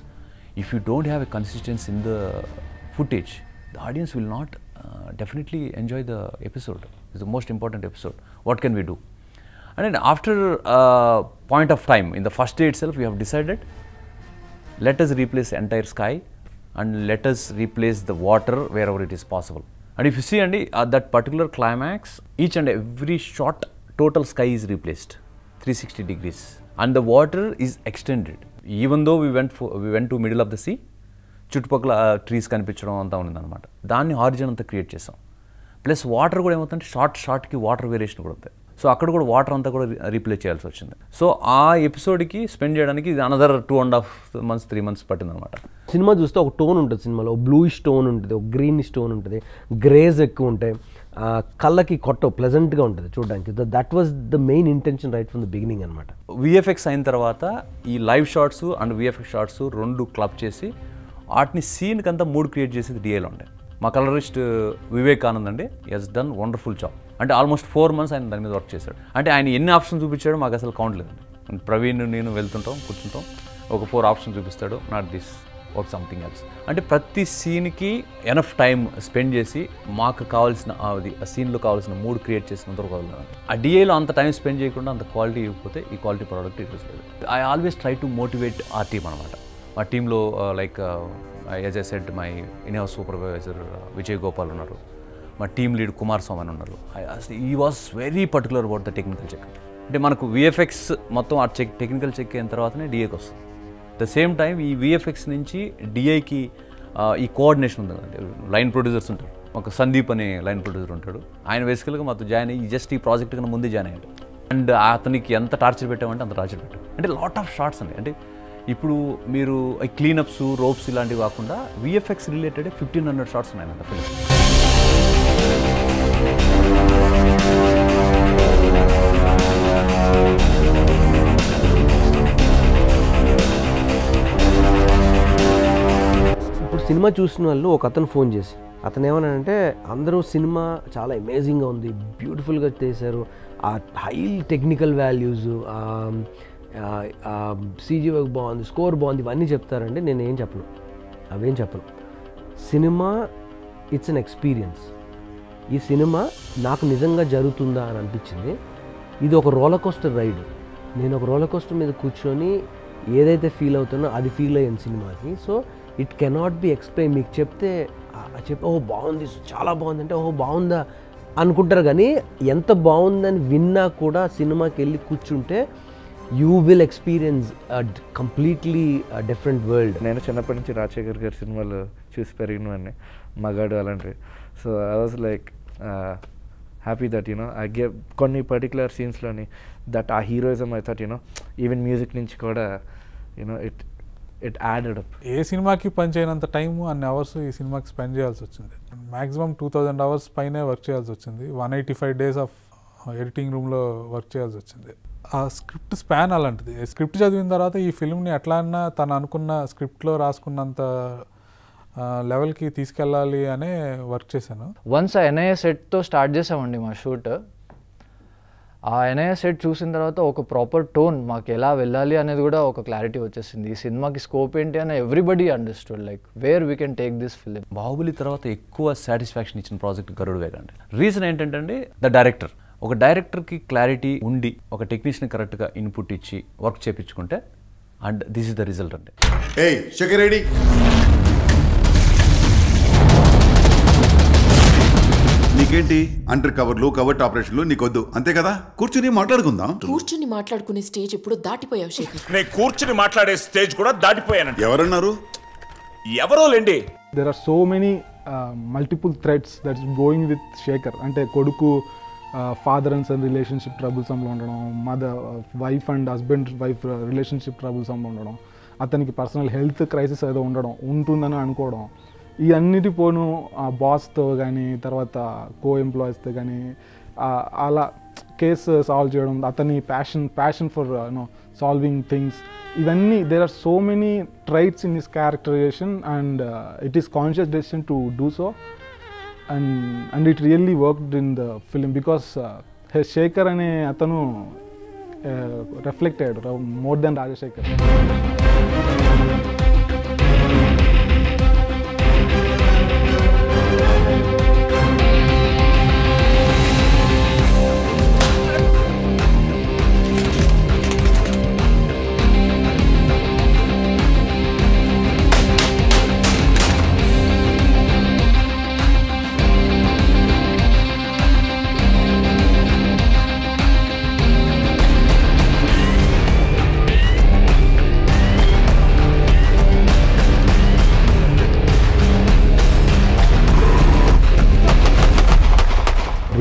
If you don't have a consistency in the footage, the audience will not definitely enjoy the episode. It's the most important episode. What can we do? And then after a point of time, in the first day itself, we have decided, let us replace the entire sky and let us replace the water wherever it is possible. And if you see, Andy, at that particular climax, each and every shot, total sky is replaced, 360 degrees. And the water is extended. Even though we went to middle of the sea, చుట్టుపక్కల trees కనిపించడం అంతా ఉందన్నమాట. దాన్ని horizon అంతా create చేసాం. Plus water కూడా ఏమవుతుందంటే షార్ట్కి water variation కూడా అవుతాయి. సో అక్కడ కూడా వాటర్ అంతా కూడా రీప్లేస్ చేయాల్సి వచ్చింది. సో ఆ ఎపిసోడ్కి స్పెండ్ చేయడానికి ఇది అనదర్ 2.5 months 3 months పట్టిందనమాట. సినిమా చూస్తే ఒక టోన్ ఉంటుంది సినిమాలో, బ్లూయిష్ టోన్ ఉంటుంది, ఒక గ్రీనిష్ టోన్ ఉంటుంది, గ్రేస్ ఎక్కువ ఉంటాయి, కళ్ళకి కొట్ట ప్లెజెంట్గా ఉంటుంది చూడడానికి. That was the main intention right from the beginning అనమాట. విఎఫ్ఎక్స్ అయిన తర్వాత ఈ live shots and VFX shots రెండు క్లబ్ చేసి వాటిని సీన్కి అంతా మూడ్ క్రియేట్ చేసేది డిఏలో ఉండే. మా కలరిస్ట్ వివేకానంద్ అండి, హస్ డన్ వండర్ఫుల్ జాబ్. అంటే ఆల్మోస్ట్ 4 months ఆయన దాని మీద వర్క్ చేశాడు. అంటే ఆయన ఎన్ని ఆప్షన్స్ చూపించాడో మాకు అసలు కౌంట్ లేదండి. ప్రవీణ్ నేను వెళ్తుంటాం, కూర్చుంటాం, ఒక 4 ఆప్షన్స్ చూపిస్తాడు, not this work something else. అంటే ప్రతి సీన్కి ఎనఫ్ టైం స్పెండ్ చేసి మాకు కావాల్సిన అది ఆ సీన్లో కావాల్సిన మూడ్ క్రియేట్ చేసినంత వరకు వదలదు. ఆ డిఏలో అంత టైం స్పెండ్ చేయకుండా అంత క్వాలిటీ ఇవ్వకపోతే ఈ క్వాలిటీ ప్రోడక్ట్ ఇట్ లేదు. I always try to motivate ఆ టీమ్ అనమాట. మా టీంలో like as I said my in-house supervisor Vijay Gopal ఉన్నారు, మా టీమ్ లీడ్ కుమార్ స్వామి ఉన్నారు. He was very particular about the technical check. అంటే మనకు విఎఫ్ఎక్స్ మొత్తం ఆ టెక్నికల్ చెక్ అయిన తర్వాతనే డిఏకి వస్తుంది. ద సేమ్ టైం ఈ విఎఫ్ఎక్స్ నుంచి డిఐకి ఈ కోఆర్డినేషన్ ఉంది కదండి. లైన్ ప్రొడ్యూసర్స్ ఉంటారు, ఒక సందీప్ అనే లైన్ ప్రొడ్యూసర్ ఉంటాడు. ఆయన బేసికల్గా మాతో జాయిన్ అయ్యి జస్ట్ ఈ ప్రాజెక్ట్ కన్నా ముందే జాయిన్ అయ్యాడు. అండ్ అతనికి ఎంత టార్చర్ పెట్టామంటే అంత టార్చర్ పెట్టాం. అంటే లాట్ ఆఫ్ షార్ట్స్ అండి. అంటే ఇప్పుడు మీరు క్లీనప్స్, రోప్స్ ఇలాంటివి కాకుండా విఎఫ్ఎక్స్ రిలేటెడ్ 1500 షార్ట్స్ ఉన్నాయంట ఫిలిం. ఇప్పుడు సినిమా చూసిన వాళ్ళు ఒక అతను ఫోన్ చేసి అతను ఏమన్నాడంటే, అందరూ సినిమా చాలా అమేజింగ్గా ఉంది, బ్యూటిఫుల్గా చేశారు, ఆ high technical values, CG work బాగుంది, స్కోర్ బాగుంది, ఇవన్నీ చెప్తారండి. నేను ఏం చెప్పను, అవేం చెప్పను. Cinema it's an experience. ఈ సినిమా నాకు నిజంగా జరుగుతుందా అని అనిపించింది. ఇది ఒక రోలర్ కోస్టర్ రైడ్. నేను ఒక రోలర్ కోస్టర్ మీద కూర్చొని ఏదైతే ఫీల్ అవుతానో అది ఫీల్ అయ్యాను సినిమాకి. So it cannot be explain. మీకు చెప్తే ఓహో బాగుంది, చాలా బాగుంది అంటే ఓహో బాగుందా అనుకుంటారు, కానీ ఎంత బాగుందని విన్నా కూడా సినిమాకి వెళ్ళి కూర్చుంటే you will experience completely different world. నేను చిన్నప్పటి నుంచి రాజశేఖర్ గారి సినిమాలు చూసి పెరిగినవన్నీ, మగాడు అలాంటివి. So I was like happy that you know I gave కొన్ని పర్టికులర్ సీన్స్లోని దట్ ఆ heroism I thought you know even music నుంచి కూడా యూనో ఇట్ యాడెడ్ అప్. ఏ సినిమాకి పని చేయనంత టైము అన్ని అవర్స్ ఈ సినిమాకి స్పెండ్ చేయాల్సి వచ్చింది. మ్యాక్సిమం 2000 hours పైనే వర్క్ చేయాల్సి వచ్చింది. 185 days ఆఫ్ ఎడిటింగ్ రూమ్లో వర్క్ చేయాల్సి వచ్చింది. ఆ స్క్రిప్ట్ స్పాన్ అలాంటిది. స్క్రిప్ట్ చదివిన తర్వాత ఈ ఫిల్మ్ని ఎట్లా అన్నా తను అనుకున్న స్క్రిప్ట్లో రాసుకున్నంత లెవెల్కి తీసుకెళ్ళాలి అనే వర్క్ చేశాను. వన్స్ ఆ ఎన్ఐఏ సెట్తో స్టార్ట్ చేసామండి మా షూట్. ఆ ఎన్ఐఏ సెట్ చూసిన తర్వాత ఒక ప్రాపర్ టోన్, మాకు ఎలా వెళ్ళాలి అనేది కూడా ఒక క్లారిటీ వచ్చేసింది. ఈ సినిమాకి స్కోప్ ఏంటి అని everybody understood, like where we can take this film. Baahubali తర్వాత ఎక్కువ సాటిస్ఫాక్షన్ ఇచ్చిన ప్రాజెక్ట్ గరుడ్ వేగ అండి. రీజన్ ఏంటంటే అండి, ద డైరెక్టర్. ఒక డైరెక్టర్కి క్లారిటీ ఉండి ఒక టెక్నీషియన్ కరెక్ట్గా ఇన్పుట్ ఇచ్చి వర్క్ చేయించుకుంటే, and this is the result అండి. ఏయ్ శేఖర్ రెడ్డి, నీకేంటి అండర్ కవర్లు, కవర్ట్ ఆపరేషన్లు నీకొద్దు అంతే కదా? కూర్చుని మాట్లాడుకుందాం. కూర్చుని మాట్లాడుకునే స్టేజ్ ఇప్పుడు దాటిపోయావు శేఖర్. నేను కూర్చుని మాట్లాడే స్టేజ్ కూడా దాటిపోయాను. ఎవరన్నారు? ఎవరో లేండి. There are so many multiple threads that's going with Shekhar. అంటే కొడుకు ఫాదర్ అండ్ సన్ రిలేషన్షిప్ ట్రబుల్సమ్లో ఉండడం, wife and husband wife relationship ట్రబుల్సమ్లో ఉండడం, అతనికి పర్సనల్ హెల్త్ క్రైసిస్ ఏదో ఉంటుందని అనుకోవడం, ఈ అన్నిటి పోను బాస్తో కానీ తర్వాత కో ఎంప్లాయీస్తో కానీ అలా కేసు సాల్వ్ చేయడం, అతని ప్యాషన్ ఫర్ సాల్వింగ్ థింగ్స్, ఇవన్నీ there are so many traits in his characterization and it is conscious decision to do so and it really worked in the film because Shekhar ane atanu reflected more than Rajashekar.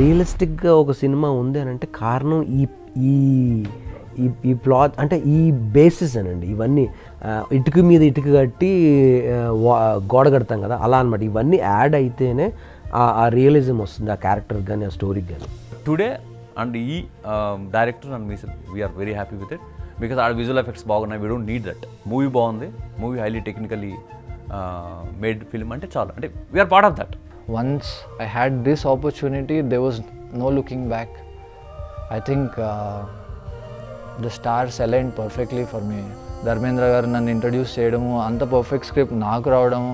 రియలిస్టిక్గా ఒక cinema ఉంది అని అంటే కారణం ఈ plot అంటే ఈ basis అనండి. ఇవన్నీ ఇటుక మీద ఇటుక కట్టి గోడ కడతాం కదా, అలా అనమాట. ఇవన్నీ యాడ్ అయితేనే ఆ రియలిజం వస్తుంది ఆ క్యారెక్టర్ కానీ ఆ స్టోరీకి కానీ. టుడే అండ్ ఈ డైరెక్టర్ అండ్ మీస్ we are very happy with it because ఆ విజువల్ ఎఫెక్ట్స్ బాగున్నాయి. We don't need that. Movie బాగుంది, movie highly technically made film అంటే చాలు, అంటే we are part of that. Once I had this opportunity, there was no looking back. I think the stars aligned perfectly for me. Dharmendra గారు నన్ను introduce చేయడము, అంత perfect script నాకు రావడము,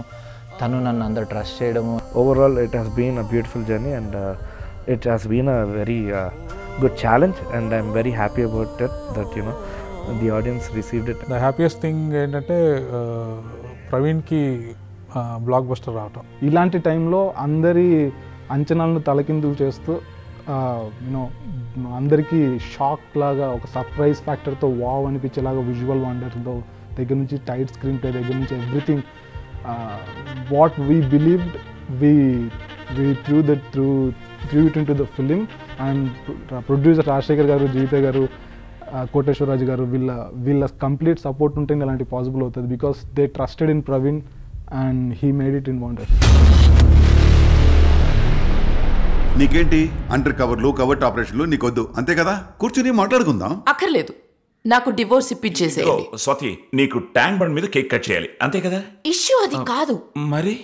తను నన్ను అంత ట్రస్ట్ చేయడము. Overall, it has been a beautiful journey and it has been a very good challenge and I'm very happy about it that the audience received it. The happiest thing ఏంటంటే ప్రవీణ్కి block buster రావటం. ఇలాంటి టైంలో అందరి అంచనాలను తలకిందులు చేస్తూ అందరికీ shock లాగా ఒక సర్ప్రైజ్ ఫ్యాక్టర్తో వావ్ అనిపించేలాగా విజువల్ వండర్తో దగ్గర నుంచి టైట్ స్క్రీన్ ప్లే దగ్గర నుంచి everything what we believed we through it in to the film. And producer Rajasekhar గారు, జీవిత గారు, కోటేశ్వరరాజు గారు వీళ్ళ కంప్లీట్ సపోర్ట్ ఉంటేనే ఇలాంటి పాసిబుల్ అవుతుంది because they trusted in Praveen and he made it in wonders. నీకేంటి అండర్ కవర్లు కవర్ట్ ఆపరేషన్లు నీకొద్దు అంతే కదా, కూర్చుని మాట్లాడుకుందాం. అక్కర్లేదు, నాకు డివోర్స్ ఇప్పించేసేయండి. స్వాతి, నీకు ట్యాంక్ బండ్ మీద కేక్ కట్ చేయాలి అంతే కదా. ఇష్యూ అది కాదు. మరి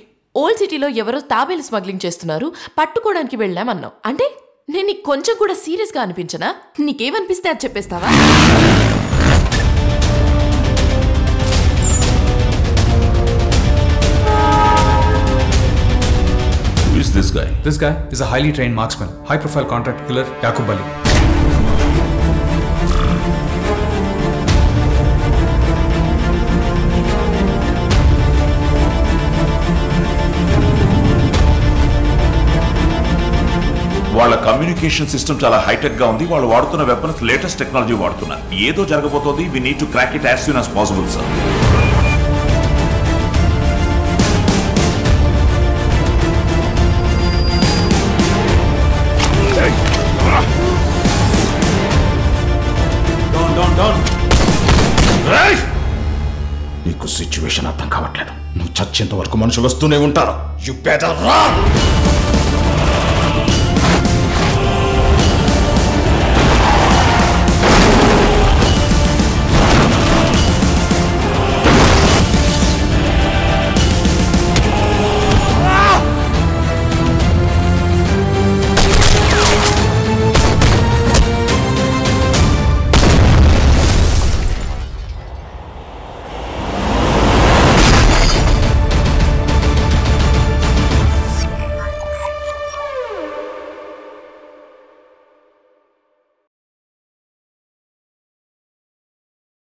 ఓల్డ్ సిటీలో ఎవరో తాబేలు స్మగ్లింగ్ చేస్తున్నారు, పట్టుకోవడానికి వెళ్ళామన్నావు అంటే నేను నీకు కొంచెం కూడా సీరియస్గా అనిపించనా? నీకేమనిపిస్తే అది చెప్పేస్తావా? Who is this guy? This guy is a highly trained marksman, high-profile contract killer, Yaqub Ali. వాళ్ళ కమ్యూనికేషన్ సిస్టమ్ చాలా హైటెక్ గా ఉంది. వాళ్ళు వాడుతున్న వెపన్స్ లేటెస్ట్ టెక్నాలజీ వాడుతున్నారు. ఏదో జరగబోతోంది. We need to crack it as soon as possible sir. నీకు సిచ్యువేషన్ అర్థం కావట్లేదు. నువ్వు చచ్చేంత వరకు మనుషులు వస్తూనే ఉంటారు. You better run.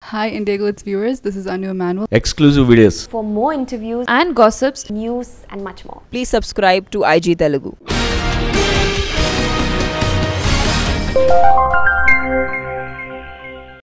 Hi Indigo It's viewers, this is Anu Emanuel. Exclusive videos. For more interviews and gossips, news and much more. Please subscribe to IG Telugu.